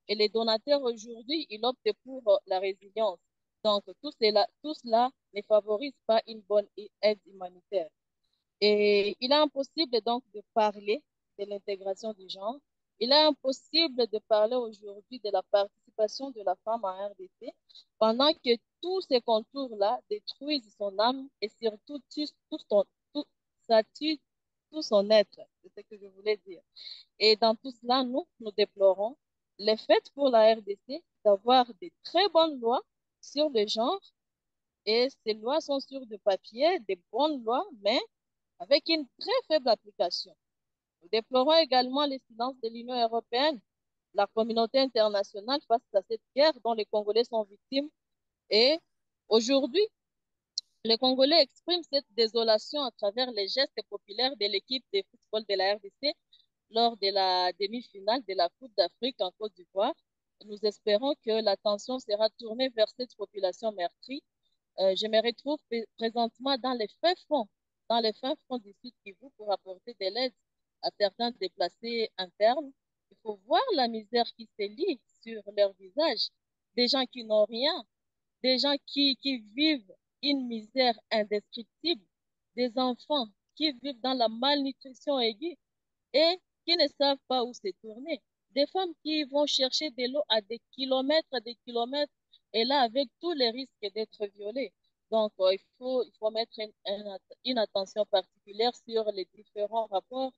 et les donateurs aujourd'hui, ils optent pour la résilience. Donc, tout cela ne favorise pas une bonne aide humanitaire. Et il est impossible donc de parler de l'intégration du genre. Il est impossible de parler aujourd'hui de la participation de la femme en RDC pendant que tous ces contours-là détruisent son âme et surtout ça tue tout son être. C'est ce que je voulais dire. Et dans tout cela, nous déplorons le fait pour la RDC d'avoir des très bonnes lois sur le genre. Et ces lois sont sur du papier, des bonnes lois, mais avec une très faible application. Nous déplorons également le silence de l'Union européenne, la communauté internationale face à cette guerre dont les Congolais sont victimes. Et aujourd'hui, les Congolais expriment cette désolation à travers les gestes populaires de l'équipe de football de la RDC lors de la demi-finale de la Coupe d'Afrique en Côte d'Ivoire. Nous espérons que l'attention sera tournée vers cette population meurtrie. Je me retrouve présentement dans les fins fonds du Sud Kivu pour apporter de l'aide à certains déplacés internes. Il faut voir la misère qui se lit sur leur visage. Des gens qui n'ont rien, des gens qui vivent une misère indescriptible, des enfants qui vivent dans la malnutrition aiguë et qui ne savent pas où se tourner, des femmes qui vont chercher de l'eau à des kilomètres, et là, avec tous les risques d'être violées. Donc, il faut mettre une attention particulière sur les différents rapports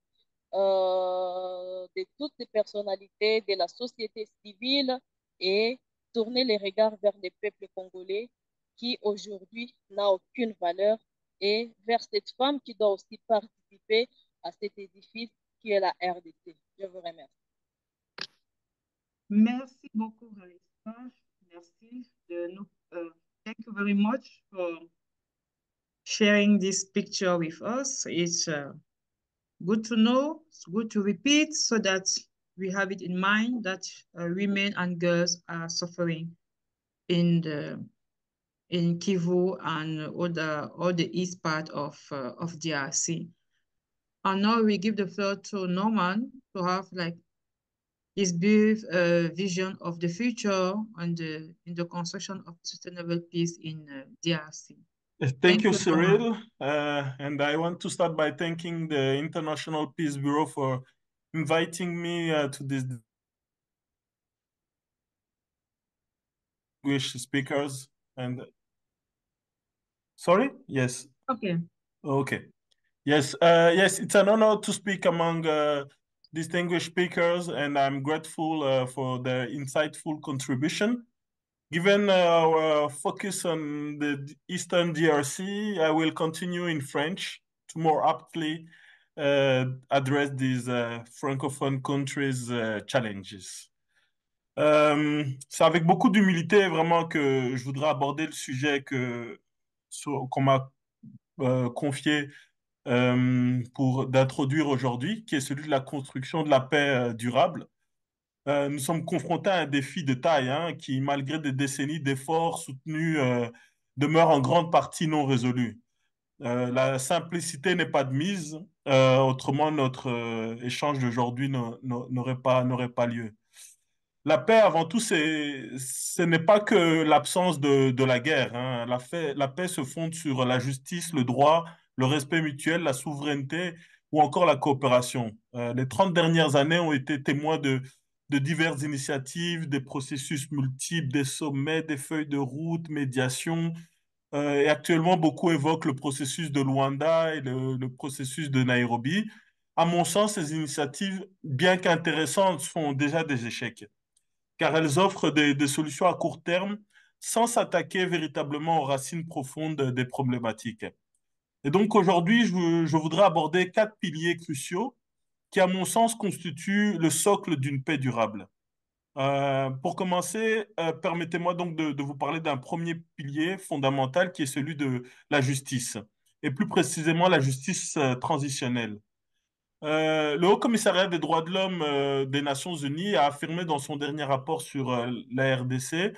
de toutes les personnalités de la société civile et tourner les regards vers les peuples congolais qui aujourd'hui n'a aucune valeur et vers cette femme qui doit aussi participer à cet édifice qui est la RDC. Je vous remercie. Merci beaucoup, Ralisa. Merci de nous. Thank you very much for sharing this picture with us. It's good to know, it's good to repeat so that we have it in mind that women and girls are suffering in Kivu and all the east part of DRC. And now we give the floor to Norman to have like his brief vision of the future and in the construction of sustainable peace in DRC. Thank you, Cyril. And I want to start by thanking the International Peace Bureau for inviting me to this distinguished speakers. And sorry, yes. Okay. Yes, it's an honor to speak among distinguished speakers, and I'm grateful for their insightful contribution. Given our focus on the Eastern DRC, I will continue in French to more aptly address these francophone countries' challenges. C'est avec beaucoup d'humilité vraiment que je voudrais aborder le sujet qu'on m'a confié d'introduire aujourd'hui, qui est celui de la construction de la paix durable. Nous sommes confrontés à un défi de taille qui, malgré des décennies d'efforts soutenus, demeure en grande partie non résolu. La simplicité n'est pas de mise, autrement notre échange d'aujourd'hui n'aurait pas lieu. La paix, avant tout, ce n'est pas que l'absence de la guerre. La paix se fonde sur la justice, le droit, le respect mutuel, la souveraineté ou encore la coopération. Les 30 dernières années ont été témoins de diverses initiatives, des processus multiples, des sommets, des feuilles de route, médiation. Et actuellement, beaucoup évoquent le processus de Luanda et le processus de Nairobi. À mon sens, ces initiatives, bien qu'intéressantes, sont déjà des échecs, car elles offrent des solutions à court terme sans s'attaquer véritablement aux racines profondes des problématiques. Et donc aujourd'hui, je voudrais aborder 4 piliers cruciaux qui, à mon sens, constituent le socle d'une paix durable. Pour commencer, permettez-moi donc de vous parler d'un premier pilier fondamental qui est celui de la justice, et plus précisément la justice transitionnelle. Le Haut Commissariat des droits de l'homme des Nations Unies a affirmé dans son dernier rapport sur la RDC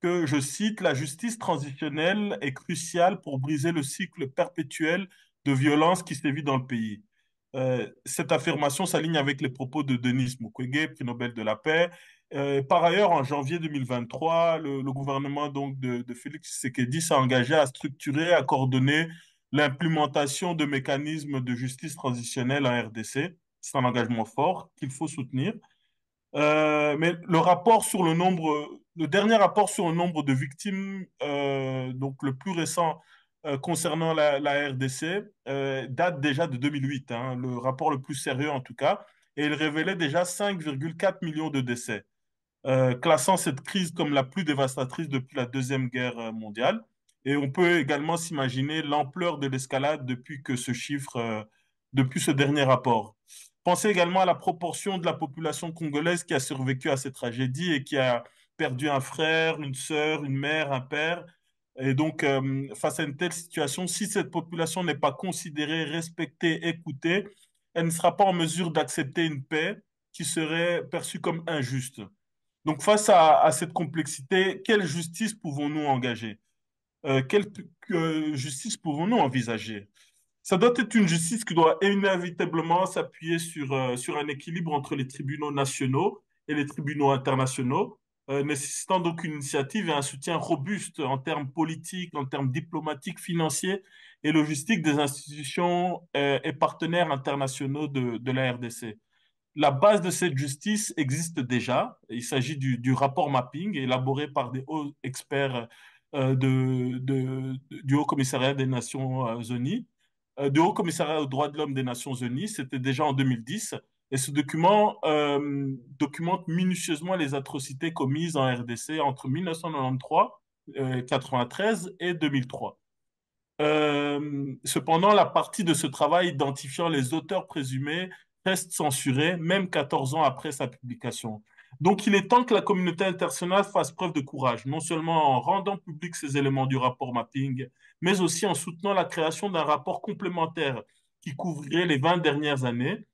que, je cite, la justice transitionnelle est cruciale pour briser le cycle perpétuel de violence qui sévit dans le pays. Cette affirmation s'aligne avec les propos de Denis Mukwege, prix Nobel de la paix. Par ailleurs, en janvier 2023, le gouvernement donc de Félix Tshisekedi s'est engagé à structurer, à coordonner l'implémentation de mécanismes de justice transitionnelle en RDC. C'est un engagement fort qu'il faut soutenir. Mais le dernier rapport sur le nombre de victimes donc le plus récent concernant la RDC, date déjà de 2008, hein, le rapport le plus sérieux en tout cas, et il révélait déjà 5,4 millions de décès, classant cette crise comme la plus dévastatrice depuis la Deuxième Guerre mondiale. Et on peut également s'imaginer l'ampleur de l'escalade depuis ce dernier rapport. Pensez également à la proportion de la population congolaise qui a survécu à cette tragédie et qui a perdu un frère, une sœur, une mère, un père. Et donc, face à une telle situation, si cette population n'est pas considérée, respectée, écoutée, elle ne sera pas en mesure d'accepter une paix qui serait perçue comme injuste. Donc, face à cette complexité, quelle justice pouvons-nous engager? Quelle justice pouvons-nous envisager? Ça doit être une justice qui doit inévitablement s'appuyer sur un équilibre entre les tribunaux nationaux et les tribunaux internationaux, nécessitant donc une initiative et un soutien robuste en termes politiques, en termes diplomatiques, financiers et logistiques des institutions et partenaires internationaux de la RDC. La base de cette justice existe déjà. Il s'agit du rapport mapping élaboré par des hauts experts du Haut Commissariat des Nations Unies, du Haut Commissariat aux droits de l'homme des Nations Unies. C'était déjà en 2010. Et ce document documente minutieusement les atrocités commises en RDC entre 1993, 93 et 2003. Cependant, la partie de ce travail identifiant les auteurs présumés reste censurée, même 14 ans après sa publication. Donc, il est temps que la communauté internationale fasse preuve de courage, non seulement en rendant public ces éléments du rapport mapping, mais aussi en soutenant la création d'un rapport complémentaire qui couvrirait les 20 dernières années.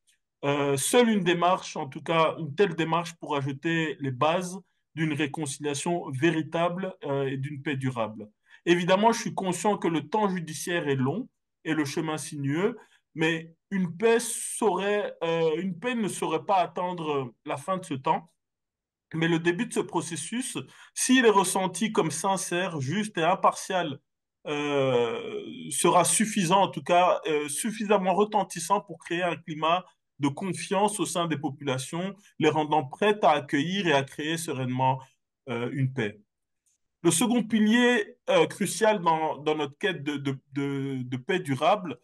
Seule une démarche, en tout cas une telle démarche, pourra jeter les bases d'une réconciliation véritable et d'une paix durable. Évidemment, je suis conscient que le temps judiciaire est long et le chemin sinueux, mais une paix ne saurait pas attendre la fin de ce temps. Mais le début de ce processus, s'il est ressenti comme sincère, juste et impartial, sera suffisant, en tout cas suffisamment retentissant pour créer un climat de confiance au sein des populations, les rendant prêtes à accueillir et à créer sereinement une paix. Le second pilier crucial dans notre quête de paix durable,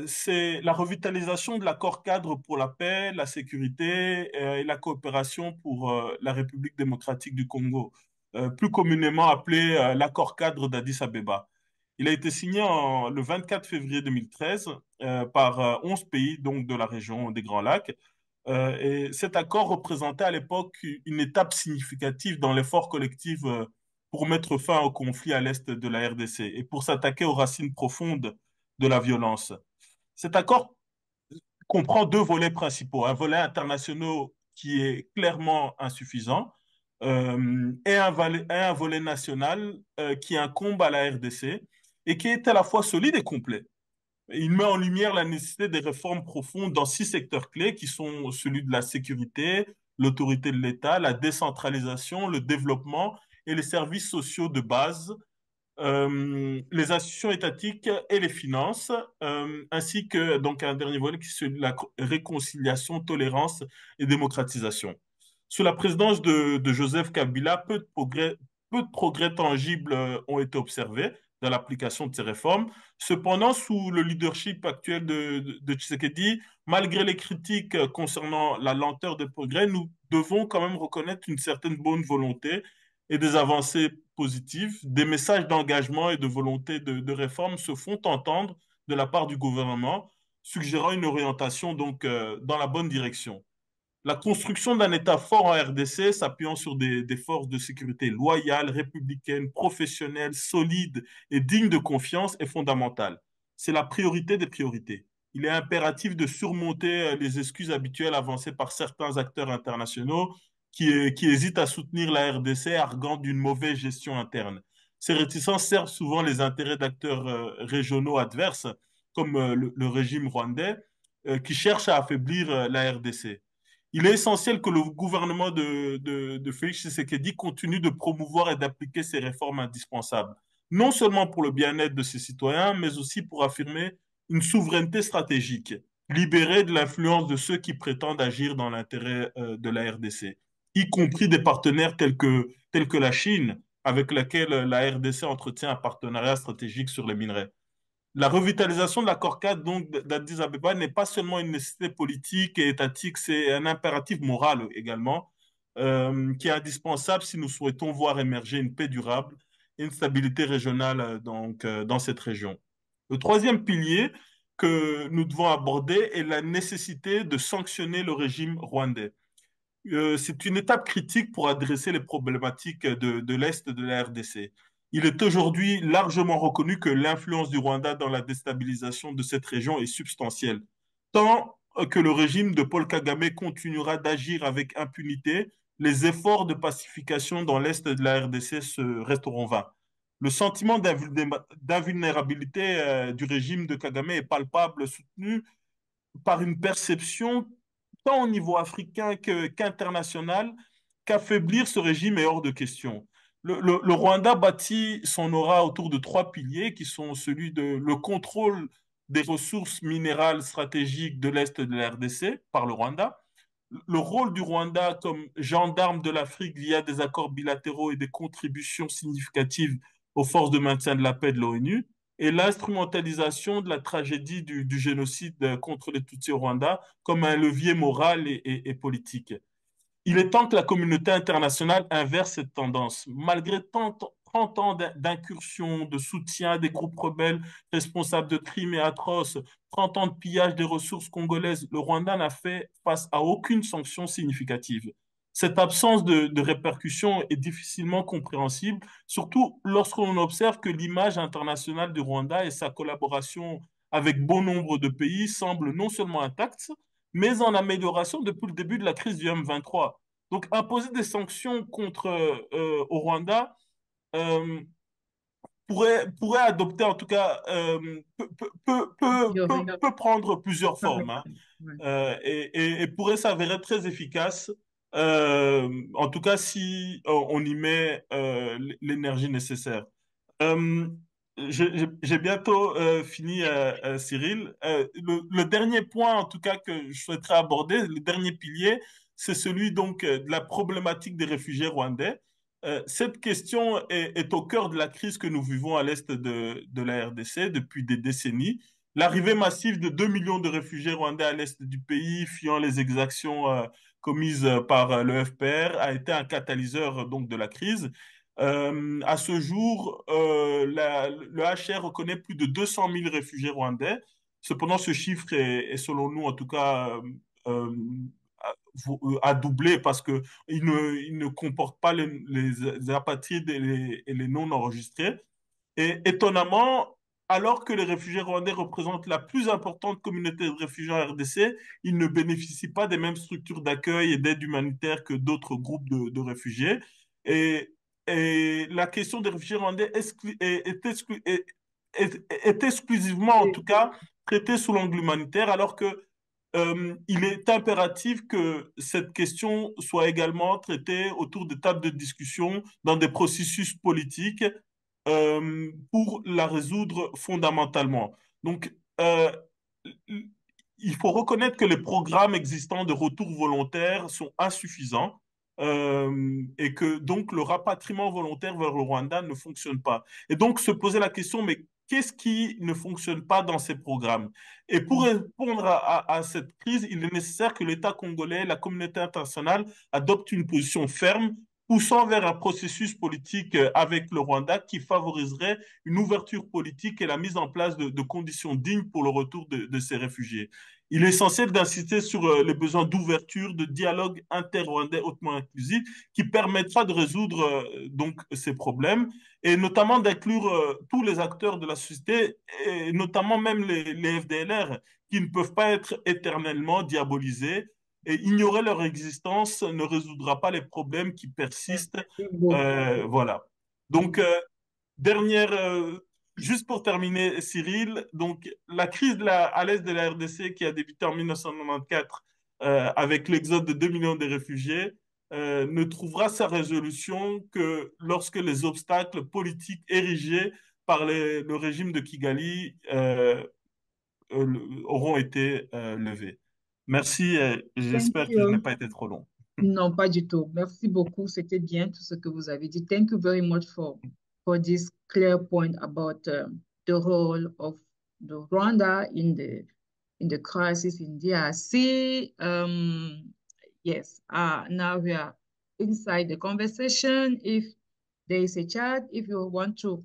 c'est la revitalisation de l'accord cadre pour la paix, la sécurité et la coopération pour la République démocratique du Congo, plus communément appelé l'accord cadre d'Addis Abeba. Il a été signé le 24 février 2013 par 11 pays donc, de la région des Grands Lacs. Et cet accord représentait à l'époque une étape significative dans l'effort collectif pour mettre fin au conflit à l'est de la RDC et pour s'attaquer aux racines profondes de la violence. Cet accord comprend deux volets principaux. Un volet international qui est clairement insuffisant et un volet national qui incombe à la RDC et qui est à la fois solide et complet. Il met en lumière la nécessité des réformes profondes dans 6 secteurs clés qui sont celui de la sécurité, l'autorité de l'État, la décentralisation, le développement et les services sociaux de base, les institutions étatiques et les finances, ainsi que donc un dernier volet qui est celui de la réconciliation, tolérance et démocratisation. Sous la présidence de Joseph Kabila, peu de progrès tangibles ont été observés dans l'application de ces réformes. Cependant, sous le leadership actuel de Tshisekedi, malgré les critiques concernant la lenteur des progrès, nous devons quand même reconnaître une certaine bonne volonté et des avancées positives. Des messages d'engagement et de volonté de réforme se font entendre de la part du gouvernement, suggérant une orientation donc dans la bonne direction. La construction d'un État fort en RDC, s'appuyant sur des forces de sécurité loyales, républicaines, professionnelles, solides et dignes de confiance, est fondamentale. C'est la priorité des priorités. Il est impératif de surmonter les excuses habituelles avancées par certains acteurs internationaux qui hésitent à soutenir la RDC, arguant d'une mauvaise gestion interne. Ces réticences servent souvent les intérêts d'acteurs régionaux adverses, comme le régime rwandais, qui cherche à affaiblir la RDC. Il est essentiel que le gouvernement de Félix Tshisekedi continue de promouvoir et d'appliquer ces réformes indispensables, non seulement pour le bien-être de ses citoyens, mais aussi pour affirmer une souveraineté stratégique, libérée de l'influence de ceux qui prétendent agir dans l'intérêt de la RDC, y compris des partenaires tels que la Chine, avec laquelle la RDC entretient un partenariat stratégique sur les minerais. La revitalisation de l'accord cadre donc d'Addis Abeba n'est pas seulement une nécessité politique et étatique, c'est un impératif moral également, qui est indispensable si nous souhaitons voir émerger une paix durable et une stabilité régionale dans cette région. Le troisième pilier que nous devons aborder est la nécessité de sanctionner le régime rwandais. C'est une étape critique pour adresser les problématiques de l'Est de la RDC. Il est aujourd'hui largement reconnu que l'influence du Rwanda dans la déstabilisation de cette région est substantielle. Tant que le régime de Paul Kagame continuera d'agir avec impunité, les efforts de pacification dans l'Est de la RDC resteront vains. Le sentiment d'invulnérabilité du régime de Kagame est palpable, soutenu par une perception tant au niveau africain qu'international, qu'affaiblir ce régime est hors de question. Le Rwanda bâtit son aura autour de trois piliers qui sont celui de le contrôle des ressources minérales stratégiques de l'Est de la RDC par le Rwanda, le rôle du Rwanda comme gendarme de l'Afrique via des accords bilatéraux et des contributions significatives aux forces de maintien de la paix de l'ONU, et l'instrumentalisation de la tragédie du génocide contre les Tutsis au Rwanda comme un levier moral et politique. Il est temps que la communauté internationale inverse cette tendance. Malgré 30 ans d'incursion, de soutien à des groupes rebelles responsables de crimes et atroces, 30 ans de pillage des ressources congolaises, le Rwanda n'a fait face à aucune sanction significative. Cette absence de répercussions est difficilement compréhensible, surtout lorsqu'on observe que l'image internationale du Rwanda et sa collaboration avec bon nombre de pays semblent non seulement intactes, mais en amélioration depuis le début de la crise du M23. Donc, imposer des sanctions contre au Rwanda euh, pourrait adopter, en tout cas, peut prendre plusieurs formes, hein, et pourrait s'avérer très efficace, en tout cas si on y met l'énergie nécessaire. Euh, j'ai bientôt fini, Cyril. Le dernier point, en tout cas, que je souhaiterais aborder, le dernier pilier, c'est celui donc de la problématique des réfugiés rwandais. Cette question est au cœur de la crise que nous vivons à l'est de la RDC depuis des décennies. L'arrivée massive de 2 millions de réfugiés rwandais à l'est du pays, fuyant les exactions commises par le FPR, a été un catalyseur donc de la crise. À ce jour, le HCR reconnaît plus de 200 000 réfugiés rwandais. Cependant, ce chiffre est selon nous, en tout cas, euh, à doubler parce il ne comporte pas les apatrides et les non enregistrés. Et étonnamment, alors que les réfugiés rwandais représentent la plus importante communauté de réfugiés en RDC, ils ne bénéficient pas des mêmes structures d'accueil et d'aide humanitaire que d'autres groupes de réfugiés. Et, et la question des réfugiés rwandais est exclusivement, en tout cas, traitée sous l'angle humanitaire, alors que il est impératif que cette question soit également traitée autour de tables de discussion dans des processus politiques pour la résoudre fondamentalement. Donc, il faut reconnaître que les programmes existants de retour volontaire sont insuffisants et que donc le rapatriement volontaire vers le Rwanda ne fonctionne pas. Et donc se poser la question, mais qu'est-ce qui ne fonctionne pas dans ces programmes? Et pour répondre à cette crise, il est nécessaire que l'État congolais, la communauté internationale adopte une position ferme, poussant vers un processus politique avec le Rwanda qui favoriserait une ouverture politique et la mise en place de conditions dignes pour le retour de ces réfugiés. Il est essentiel d'insister sur les besoins d'ouverture, de dialogue inter-rwandais hautement inclusif qui permettra de résoudre donc ces problèmes et notamment d'inclure tous les acteurs de la société et notamment même les FDLR qui ne peuvent pas être éternellement diabolisés et ignorer leur existence ne résoudra pas les problèmes qui persistent. Voilà. Donc, dernière, juste pour terminer, Cyril, donc la crise à l'est de la RDC qui a débuté en 1994 avec l'exode de 2 millions de réfugiés ne trouvera sa résolution que lorsque les obstacles politiques érigés par le régime de Kigali auront été levés. Merci, j'espère que je n'ai pas été trop long. Non, pas du tout. Merci beaucoup. C'était bien tout ce que vous avez dit. Thank you very much for this clear point about the role of the Rwanda in the crisis in DRC. Yes. Now we are inside the conversation. If there is a chat, if you want to,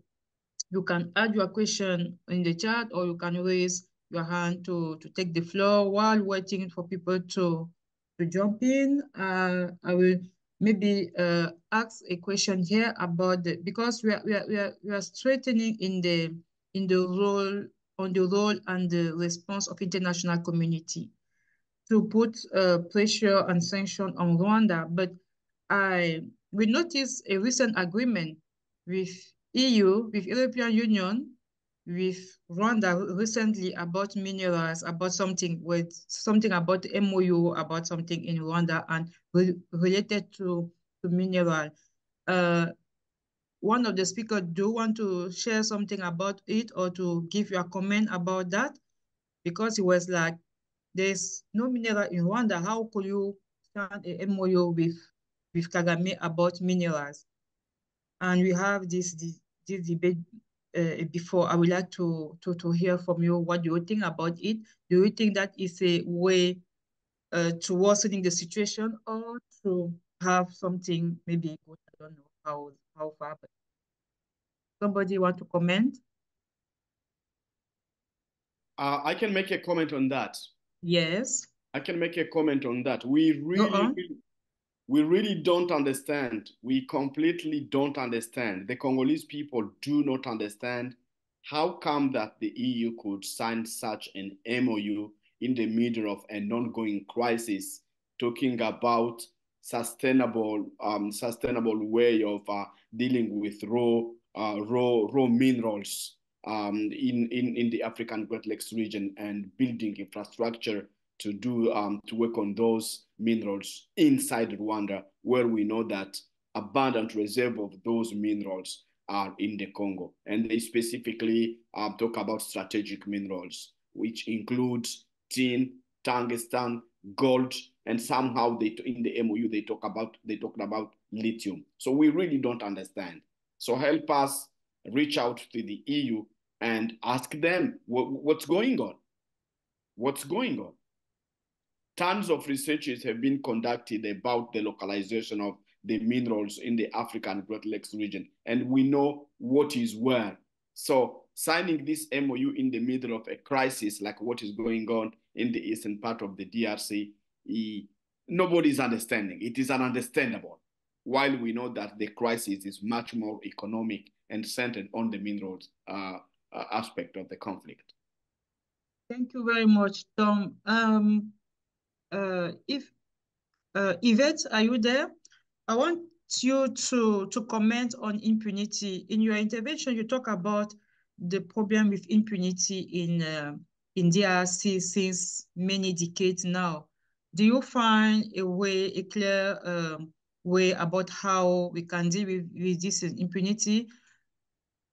you can add your question in the chat, or you can raise your hand to take the floor while waiting for people to jump in. I will maybe ask a question here about because we are strengthening in the role on the role and the response of international community to put pressure and sanction on Rwanda. But we noticed a recent agreement with EU, with European Union, with Rwanda recently about minerals, about something about MOU, about something in Rwanda and related to mineral. One of the speakers, do you want to share something about it or to give your comment about that? Because it was like, there's no mineral in Rwanda. How could you sign a MOU with Kagame about minerals? And we have this debate before. I would like to hear from you. What do you think about it? Do you think that is a way to worsening the situation, or to have something maybe good? I don't know how far, but somebody want to comment? I can make a comment on that. Yes. I can make a comment on that. We Go on. really don't understand. We completely don't understand. The Congolese people do not understand how come that the EU could sign such an MOU in the middle of an ongoing crisis, talking about sustainable way of dealing with raw minerals in the African Great Lakes region and building infrastructure to work on those minerals inside Rwanda, where we know that abundant reserve of those minerals are in the Congo. And they specifically talk about strategic minerals, which includes tin, tungsten, gold, and somehow in the MOU they talked about lithium. So we really don't understand. So help us reach out to the EU and ask them what's going on. What's going on? Tons of researches have been conducted about the localization of the minerals in the African Great Lakes region, and we know what is where. So signing this MOU in the middle of a crisis like what is going on in the eastern part of the DRC, nobody's understanding. It is ununderstandable, while we know that the crisis is much more economic and centered on the minerals aspect of the conflict. Thank you very much, Tom. Yvette, are you there? I want you to comment on impunity. In your intervention, you talk about the problem with impunity in DRC since many decades now. Do you find a clear way about how we can deal with this impunity?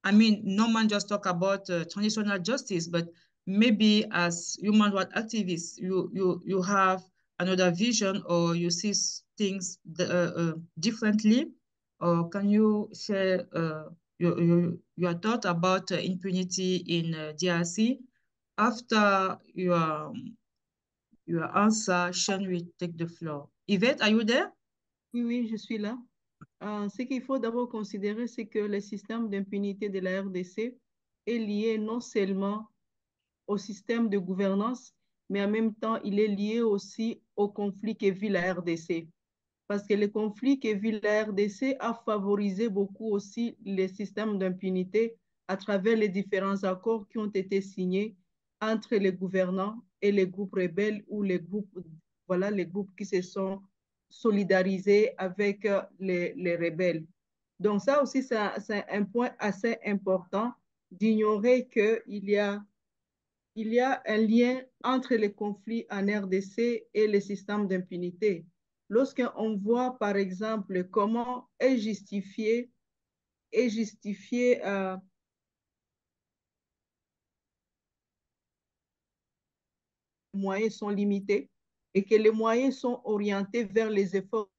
I mean, no man just talk about transitional justice, but maybe as human rights activists, you have another vision, or you see things differently, or can you share your thought about impunity in DRC? After your answer, Sean will take the floor. Yvette, are you there? Oui, je suis là. Ce qu'il faut d'abord considérer, c'est que le système d'impunité de la RDC est lié non seulement au système de gouvernance, mais en même temps, il est lié aussi au conflit que vit la RDC. Parce que le conflit que vit la RDC a favorisé beaucoup aussi les systèmes d'impunité à travers les différents accords qui ont été signés entre les gouvernants et les groupes rebelles ou les groupes qui se sont solidarisés avec les rebelles. Donc ça aussi, c'est un point assez important d'ignorer qu'il y a un lien entre les conflits en RDC et le système d'impunité. Lorsqu'on voit, par exemple, comment est justifié les moyens sont limités et que les moyens sont orientés vers les efforts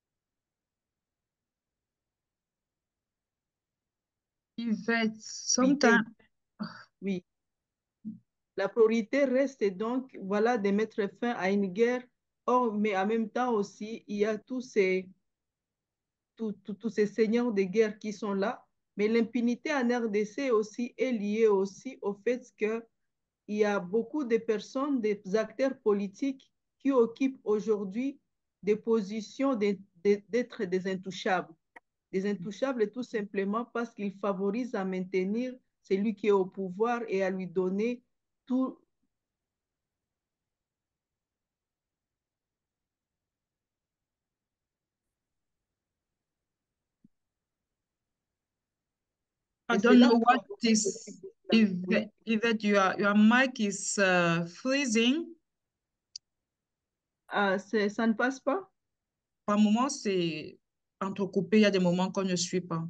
Yvette, priorité. sometimes, Oui. La priorité reste donc, voilà, de mettre fin à une guerre. Or, mais en même temps aussi, il y a tous ces seigneurs de guerre qui sont là. Mais l'impunité en RDC aussi est liée aussi au fait qu'il y a beaucoup de personnes, des acteurs politiques qui occupent aujourd'hui des positions d'être des intouchables. Des intouchables tout simplement parce qu'ils favorisent à maintenir celui qui est au pouvoir et à lui donner tout. I Et don't cela know what favorise this, oui. Yvette, your mic is freezing. Ça ne passe pas? Par moments, c'est entrecoupé. Il y a des moments qu'on ne suit pas.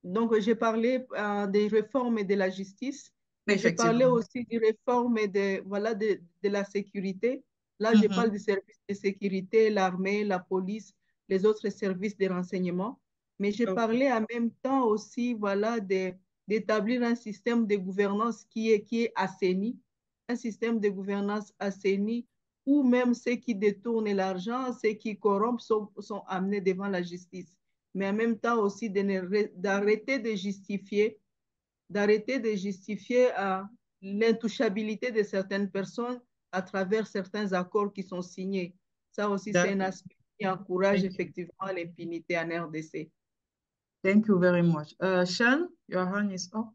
Donc, j'ai parlé des réformes de la justice, mais j'ai parlé Effectivement. aussi des réformes voilà, de la sécurité. Là, je parle Mhm. des services de sécurité, l'armée, la police, les autres services de renseignement. Mais j'ai Ok. parlé en même temps aussi voilà, d'établir un système de gouvernance qui est assaini, un système de gouvernance assaini où même ceux qui détournent l'argent, ceux qui corrompent sont amenés devant la justice, mais en même temps aussi d'arrêter de justifier l'intouchabilité de certaines personnes à travers certains accords qui sont signés. Ça aussi, c'est un D'accord. aspect qui encourage Thank you. effectivement l'impunité en RDC. Thank you very much. Sean, your hand is up.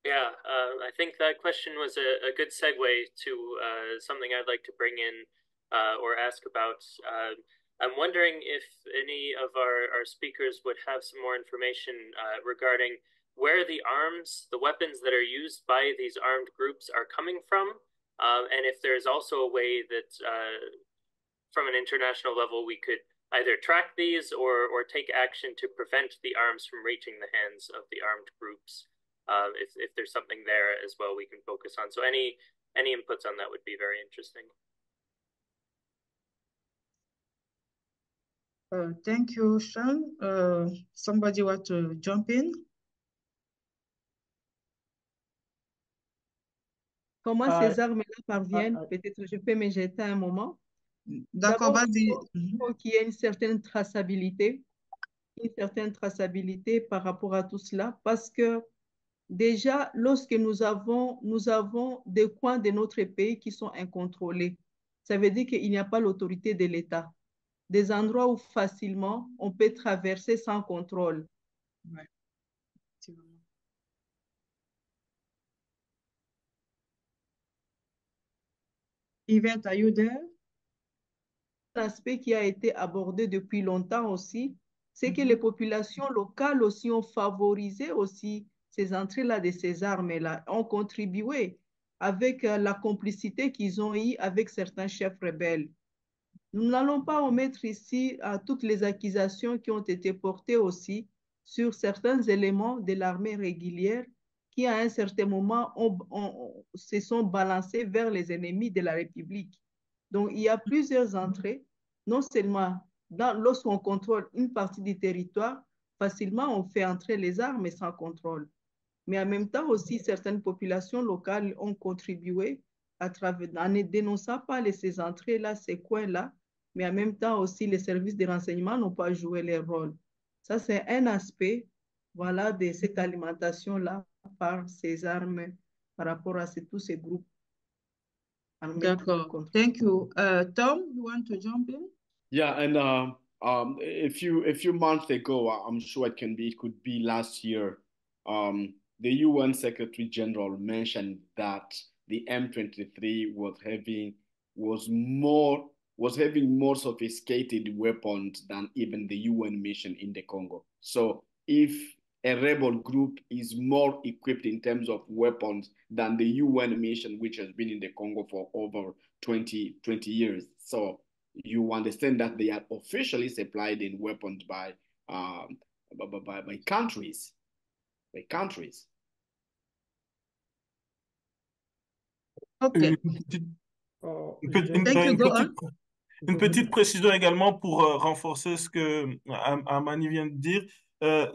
Yeah, I think that question was a good segue to something I'd like to bring in or ask about. I'm wondering if any of our speakers would have some more information regarding where the arms, the weapons that are used by these armed groups are coming from, and if there's also a way that from an international level we could either track these or take action to prevent the arms from reaching the hands of the armed groups. If there's something there as well we can focus on. So any inputs on that would be very interesting. Thank you, Sean. Somebody want to jump in? Comment ces armes-là parviennent? Peut-être je peux me jeter un moment. D'accord, D'abord, vas-y. il faut qu'il y ait une certaine traçabilité par rapport à tout cela, parce que déjà, lorsque nous avons des coins de notre pays qui sont incontrôlés, ça veut dire qu'il n'y a pas l'autorité de l'État. Des endroits où facilement on peut traverser sans contrôle. Ouais. Yvette, are you there? Un aspect qui a été abordé depuis longtemps aussi, c'est que les populations locales aussi ont favorisé aussi ces entrées-là de ces armes-là, ont contribué avec la complicité qu'ils ont eue avec certains chefs rebelles. Nous n'allons pas omettre ici toutes les accusations qui ont été portées aussi sur certains éléments de l'armée régulière qui, à un certain moment, se sont balancés vers les ennemis de la République. Donc, il y a plusieurs entrées, non seulement lorsqu'on contrôle une partie du territoire, facilement on fait entrer les armes sans contrôle. Mais en même temps aussi, certaines populations locales ont contribué en ne dénonçant pas ces entrées-là, ces coins-là, mais en même temps aussi, les services de renseignement n'ont pas joué leur rôle. Ça, c'est un aspect, voilà, de cette alimentation-là par ces armes, par rapport à tous ces groupes. D'accord. Thank you. Tom, you want to jump in? Yeah, and a few months ago, I'm sure it could be last year. The UN Secretary General mentioned that the M23 was having more sophisticated weapons than even the UN mission in the Congo. So if a rebel group is more equipped in terms of weapons than the UN mission, which has been in the Congo for over 20 years. So you understand that they are officially supplied in weapons by countries. By countries. Okay. Une petite précision également pour renforcer ce que Amani vient de dire.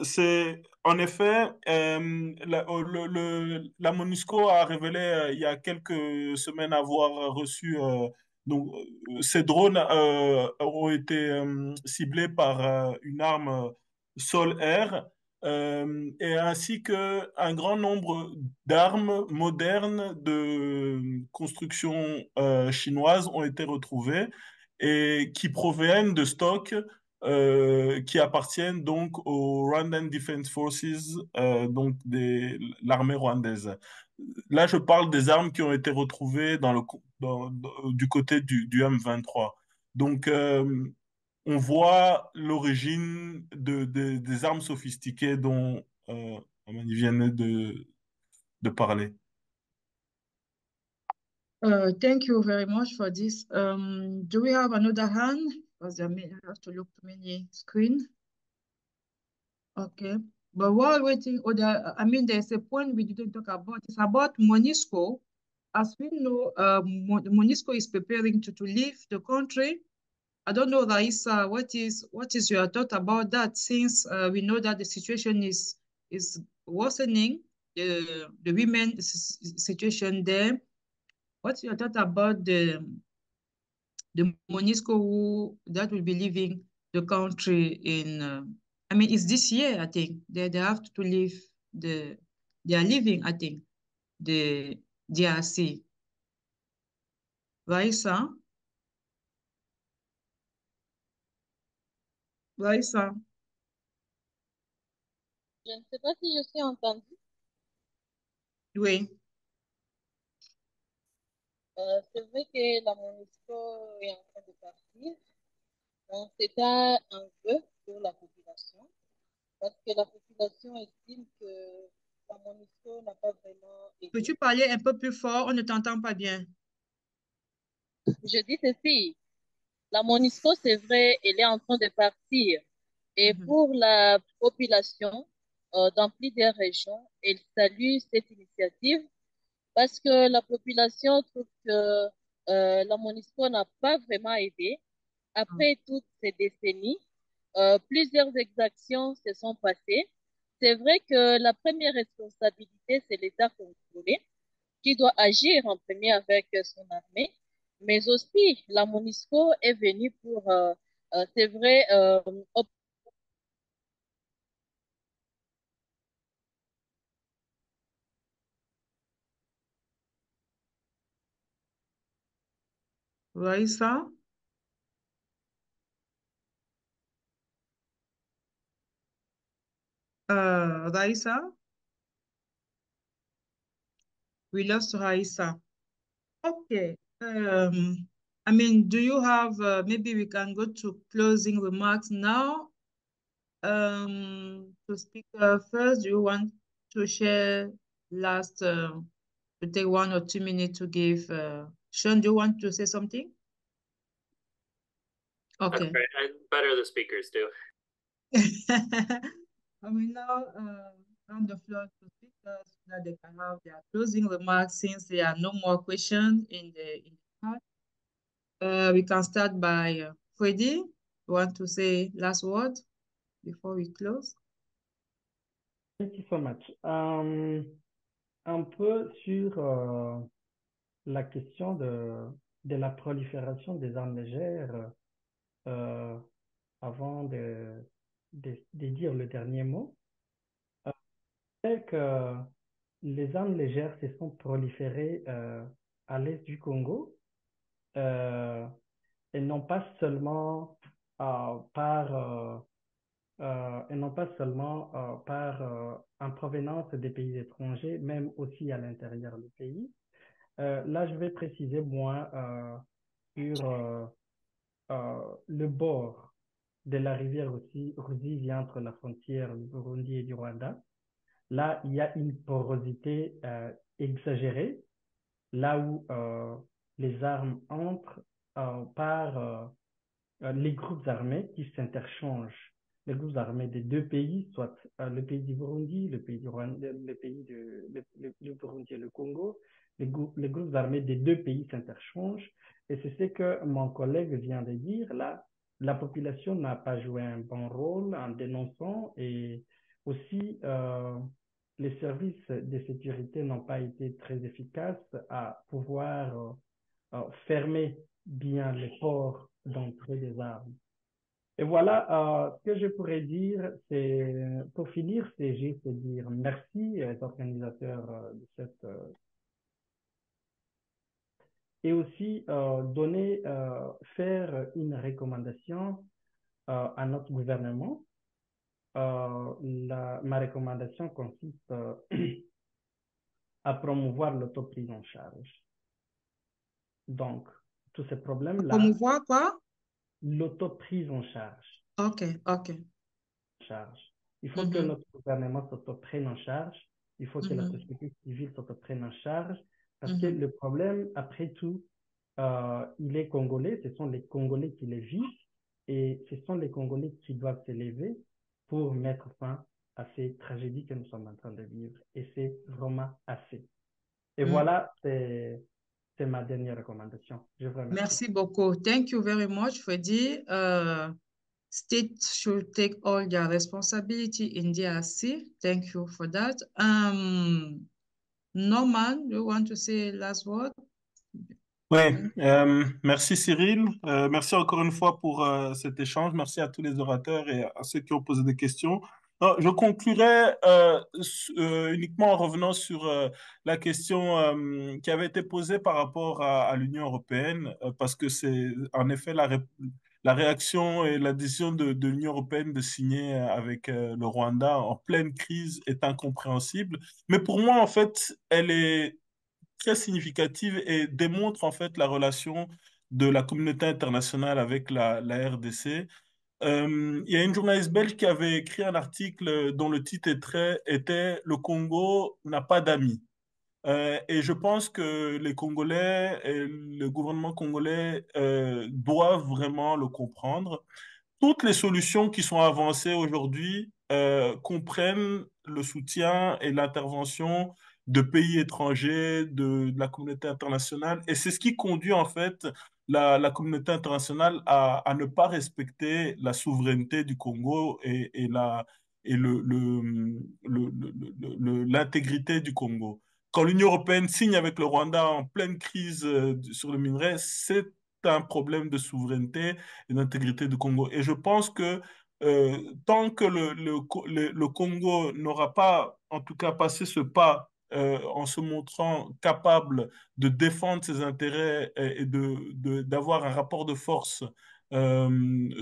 C'est en effet, la MONUSCO a révélé il y a quelques semaines avoir reçu donc ces drones ont été ciblés par une arme sol-air et ainsi que un grand nombre d'armes modernes de construction chinoise ont été retrouvées et qui proviennent de stocks qui appartiennent donc aux Rwandan Defense Forces, donc l'armée rwandaise. Là, je parle des armes qui ont été retrouvées du côté du M23. Donc, on voit l'origine des armes sophistiquées dont Amani vient de parler. Thank you very much for this. Do we have another hand? Because I have to look too many screen. Okay. But while waiting, there's a point we didn't talk about. It's about MONUSCO. As we know, MONUSCO is preparing to leave the country. I don't know, Raisa, what is your thought about that? Since we know that the situation is worsening, the women situation there. What's your thought about the MONUSCO that will be leaving the country in? It's this year, I think. They have to leave they are leaving, I think, the DRC. Raisa? Raisa? Je ne sais pas si je suis entendue. Oui. C'est vrai que la MONUSCO est en train de partir. On s'étale un peu pour la population parce que la population estime que la MONUSCO n'a pas vraiment aidé. Peux-tu parler un peu plus fort? On ne t'entend pas bien. Je dis ceci, la MONUSCO, c'est vrai, elle est en train de partir. Et pour la population dans plusieurs régions, elle salue cette initiative parce que la population trouve que la MONUSCO n'a pas vraiment aidé. Après toutes ces décennies, plusieurs exactions se sont passées. C'est vrai que la première responsabilité, c'est l'État congolais qui doit agir en premier avec son armée, mais aussi la MONUSCO est venue pour, c'est vrai, Raisa? Raisa? We lost Raisa. Okay. Do you have, maybe we can go to closing remarks now. To speak first, do you want to share last, to take 1 or 2 minutes to give, Sean, do you want to say something? Okay. That's great. Better the speakers do. I will now hand the floor to speakers so that they can have their closing remarks since there are no more questions in the chat. We can start by Freddy. You want to say last word before we close? Thank you so much. Un peu sur la question de la prolifération des armes légères avant de dire le dernier mot. C'est que les armes légères se sont proliférées à l'est du Congo et non pas seulement par en provenance des pays étrangers, même aussi à l'intérieur du pays. Là, je vais préciser moins sur le bord de la rivière Ruzizi entre la frontière du Burundi et du Rwanda. Là, il y a une porosité exagérée, là où les armes entrent par les groupes armés qui s'interchangent. Les groupes armés des deux pays, soit le pays du Burundi, le pays du Rwanda, le Burundi et le Congo, les groupes armés des deux pays s'interchangent. Et c'est ce que mon collègue vient de dire là. la population n'a pas joué un bon rôle en dénonçant et aussi les services de sécurité n'ont pas été très efficaces à pouvoir fermer bien les ports d'entrée des armes. Et voilà, ce que je pourrais dire, c'est, pour finir, c'est juste dire merci aux organisateurs de cette et aussi faire une recommandation à notre gouvernement. Ma recommandation consiste à promouvoir l'autoprise en charge. Donc, tous ces problèmes-là, Promouvoir quoi? l'autoprise en charge. OK, OK. Il faut que notre gouvernement s'autoprenne en charge. Il faut que la société civile s'autoprenne en charge. Parce que le problème, après tout, il est congolais. Ce sont les Congolais qui les vivent. Et ce sont les Congolais qui doivent s'élever pour mettre fin à ces tragédies que nous sommes en train de vivre. Et c'est vraiment assez. Et voilà, c'est ma dernière recommandation. Je vous remercie. Merci beaucoup. Thank you very much, Freddy. States should take all their responsibility in DRC. Thank you for that. Norman, you want to say last word? Oui, merci Cyril. Merci encore une fois pour cet échange. Merci à tous les orateurs et à ceux qui ont posé des questions. Je conclurai uniquement en revenant sur la question qui avait été posée par rapport à l'Union européenne, parce que c'est en effet la réaction et la décision de l'Union européenne de signer avec le Rwanda en pleine crise est incompréhensible. Mais pour moi, en fait, elle est très significative et démontre en fait la relation de la communauté internationale avec la RDC. Il y a une journaliste belge qui avait écrit un article dont le titre était Le Congo n'a pas d'amis. Et je pense que les Congolais et le gouvernement congolais doivent vraiment le comprendre. Toutes les solutions qui sont avancées aujourd'hui comprennent le soutien et l'intervention de pays étrangers, de la communauté internationale. Et c'est ce qui conduit en fait la communauté internationale à ne pas respecter la souveraineté du Congo et l'intégrité du Congo. Quand l'Union européenne signe avec le Rwanda en pleine crise sur le minerai, c'est un problème de souveraineté et d'intégrité du Congo. Et je pense que tant que le Congo n'aura pas, en tout cas, passé ce pas en se montrant capable de défendre ses intérêts et d'avoir un rapport de force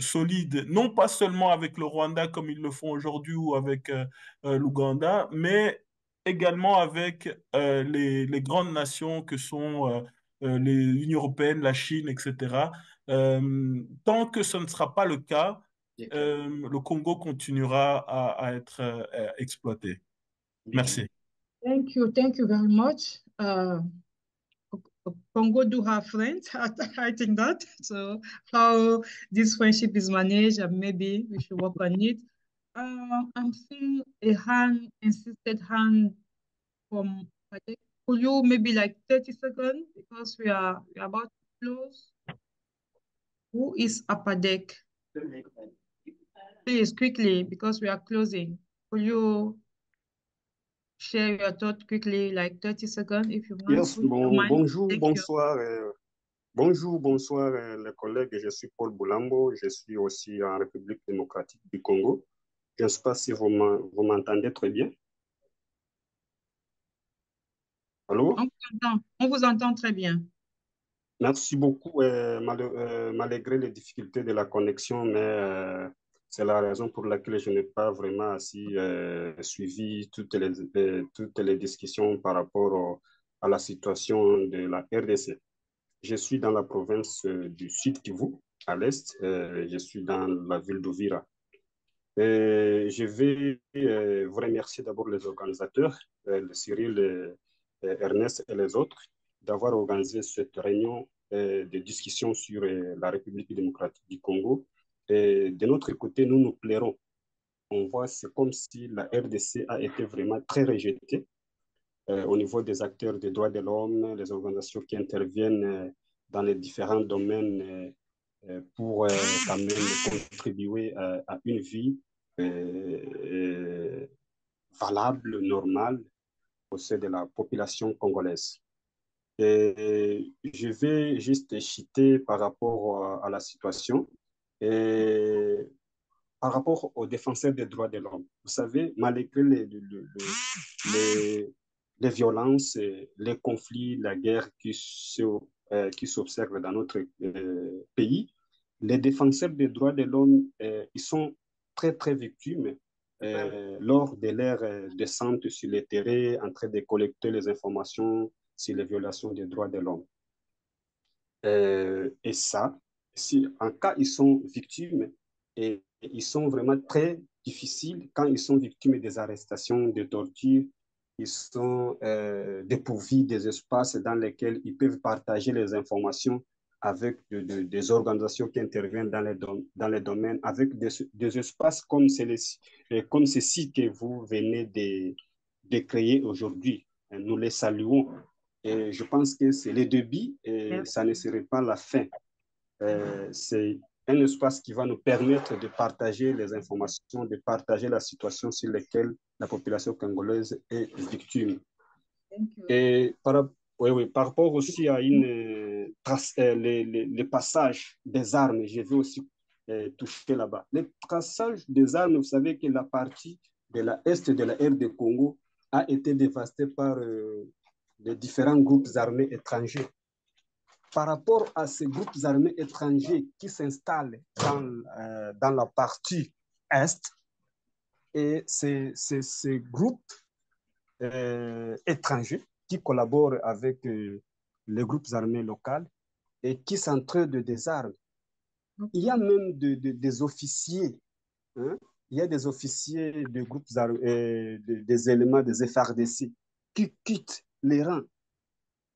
solide, non pas seulement avec le Rwanda comme ils le font aujourd'hui ou avec l'Ouganda, mais également avec les grandes nations que sont l'Union européenne, la Chine, etc. Tant que ce ne sera pas le cas, le Congo continuera à être exploité. Merci. Thank you very much. Congo do have friends, I think that. So how this friendship is managed, and maybe we should work on it. I'm seeing a insisted hand from Padek. Could you maybe like 30 seconds because we are about to close? Who is Apadek? Please quickly because we are closing. Could you share your thought quickly, like 30 seconds if you want? Yes, bonjour, bonsoir. Bonjour, les collègues. Je suis Paul Boulambo. Je suis aussi en République démocratique du Congo. Je ne sais pas si vous m'entendez très bien. Allô? On vous entend très bien. Merci beaucoup. Malgré les difficultés de la connexion, mais c'est la raison pour laquelle je n'ai pas vraiment suivi toutes les discussions par rapport à la situation de la RDC. Je suis dans la province du Sud Kivu, à l'est. Je suis dans la ville d'Uvira. Je vais vous remercier d'abord les organisateurs, Cyril, Ernest et les autres, d'avoir organisé cette réunion de discussion sur la République démocratique du Congo. Et de notre côté, nous nous plairons. On voit, c'est comme si la RDC a été vraiment très rejetée au niveau des acteurs des droits de l'homme, les organisations qui interviennent dans les différents domaines pour quand même contribuer à une vie valable, normale au sein de la population congolaise. Et je vais juste citer par rapport à la situation et par rapport aux défenseurs des droits de l'homme. Vous savez, malgré les violences, les conflits, la guerre qui s'observent dans notre pays, les défenseurs des droits de l'homme, ils sont très, très victimes lors de leur descente sur le terrain, en train de collecter les informations sur les violations des droits de l'homme. Et ça, si en cas ils sont victimes, et ils sont vraiment très difficiles quand ils sont victimes des arrestations, des tortures, ils sont dépourvus des espaces dans lesquels ils peuvent partager les informations avec des organisations qui interviennent dans les domaines, avec des espaces comme ceci que vous venez de créer aujourd'hui. Nous les saluons. Et je pense que c'est le début et ça ne serait pas la fin. C'est un espace qui va nous permettre de partager les informations, de partager la situation sur laquelle la population congolaise est victime. Et par rapport aussi à les passages des armes, je vais aussi toucher là-bas. Les passages des armes, vous savez que la partie de l'Est de la RD Congo a été dévastée par les différents groupes armés étrangers. Par rapport à ces groupes armés étrangers qui s'installent dans la partie Est, et ces groupes étrangers qui collaborent avec les groupes armés locaux et qui s'entraident des armes. Il y a même des officiers, hein? Il y a des officiers de groupes armés, des éléments des FARDC qui quittent les rangs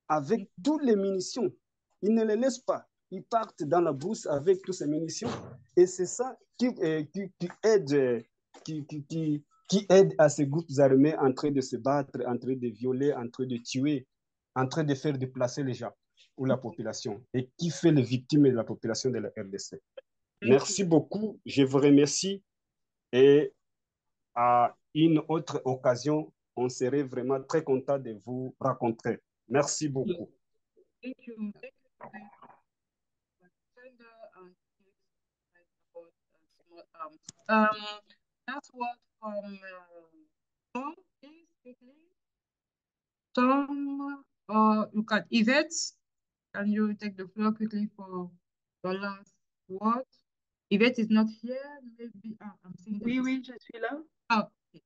avec toutes les munitions. Ils ne les laissent pas. Ils partent dans la brousse avec toutes ces munitions. Et c'est ça qui aide à ces groupes armés en train de se battre, en train de violer, en train de tuer, en train de faire déplacer les gens ou la population. Et qui fait les victimes de la population de la RDC. Merci beaucoup. Je vous remercie. Et à une autre occasion, on serait vraiment très content de vous rencontrer. Merci beaucoup. Thank you. Thank you that's what from Tom, please, quickly. Tom, look at Yvette. Can you take the floor quickly for the last word? Yvette is not here. Maybe I'm seeing. Oui, je suis là. Ah, okay.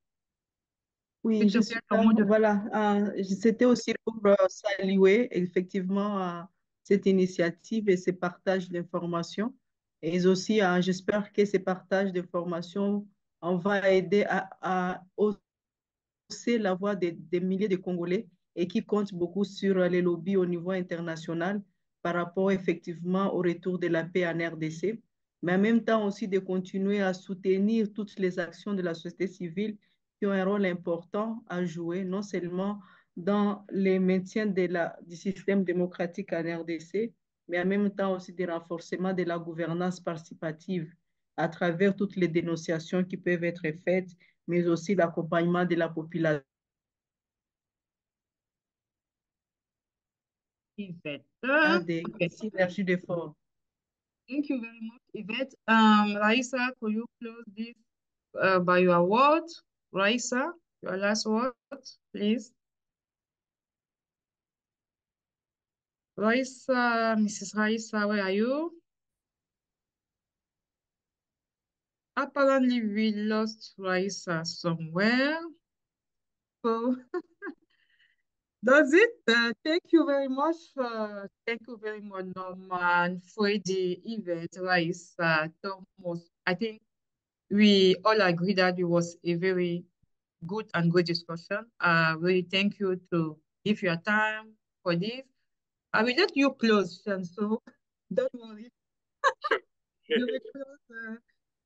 Oui, je suis là. Voilà, c'était aussi pour saluer effectivement cette initiative et ces partages d'informations. Et aussi, j'espère que ces partages d'informations vont aider à hausser la voix des milliers de Congolais et qui comptent beaucoup sur les lobbies au niveau international par rapport effectivement au retour de la paix en RDC, mais en même temps aussi de continuer à soutenir toutes les actions de la société civile qui ont un rôle important à jouer, non seulement dans le maintien du système démocratique en RDC, mais en même temps aussi des renforcements de la gouvernance participative à travers toutes les dénonciations qui peuvent être faites, mais aussi l'accompagnement de la population. Yvette. Des synergies d'efforts. Thank you very much, Yvette. Raissa, could you close this by your word? Raissa, your last word, please. Raissa, Mrs. Raissa, where are you? Apparently, we lost Raissa somewhere. So that's it. Thank you very much. Thank you very much, Norman, Freddie, Yvette, Raissa, Thomas. I think we all agree that it was a very good and good discussion. Really thank you to give your time for this. I will let you close, so don't worry. You will close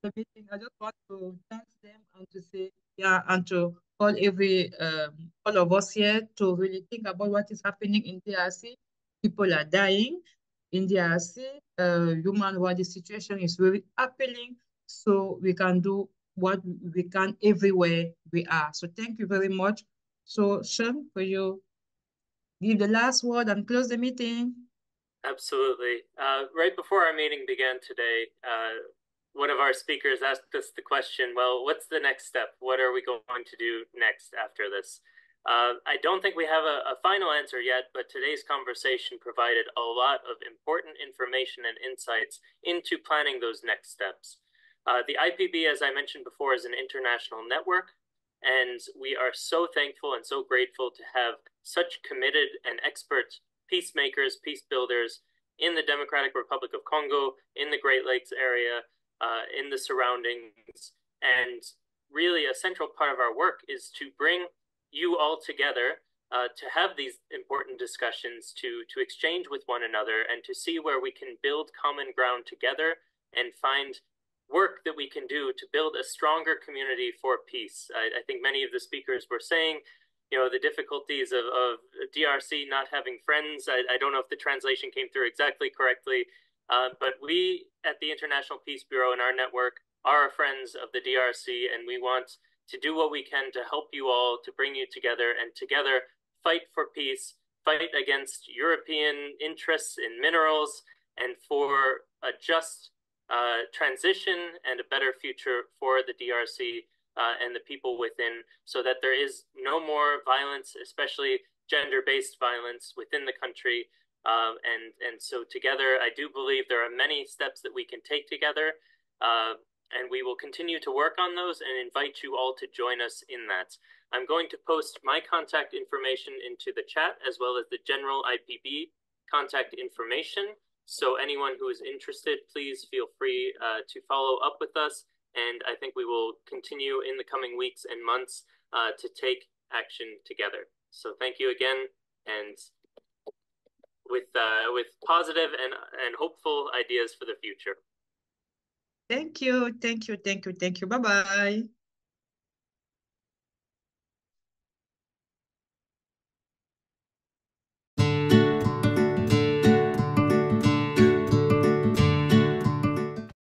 the meeting. I just want to thank them and to say, and to call all of us here to really think about what is happening in DRC. People are dying. in DRC, human rights situation is very appealing, so we can do what we can everywhere we are. So thank you very much. So Sean, will you give the last word and close the meeting? Absolutely. Right before our meeting began today, one of our speakers asked us the question, well, what's the next step? What are we going to do next after this? I don't think we have a final answer yet, but today's conversation provided a lot of important information and insights into planning those next steps. The IPB, as I mentioned before, is an international network, and we are so thankful and so grateful to have such committed and expert peacemakers, peace builders in the Democratic Republic of Congo, in the Great Lakes area, in the surroundings. And really a central part of our work is to bring you all together to have these important discussions, to exchange with one another, and to see where we can build common ground together and find work that we can do to build a stronger community for peace. I think many of the speakers were saying, you know, the difficulties of DRC not having friends. I don't know if the translation came through exactly correctly, but we at the International Peace Bureau and our network are friends of the DRC, and we want to do what we can to help you all, to bring you together, and together fight for peace, fight against European interests in minerals, and for a just transition and a better future for the DRC and the people within, so that there is no more violence, especially gender-based violence within the country. And so together, I do believe there are many steps that we can take together, and we will continue to work on those and invite you all to join us in that. I'm going to post my contact information into the chat, as well as the general IPB contact information. So anyone who is interested, please feel free to follow up with us. And I think we will continue in the coming weeks and months to take action together. So thank you again, and with positive and hopeful ideas for the future. Thank you, thank you, thank you, thank you. Bye-bye.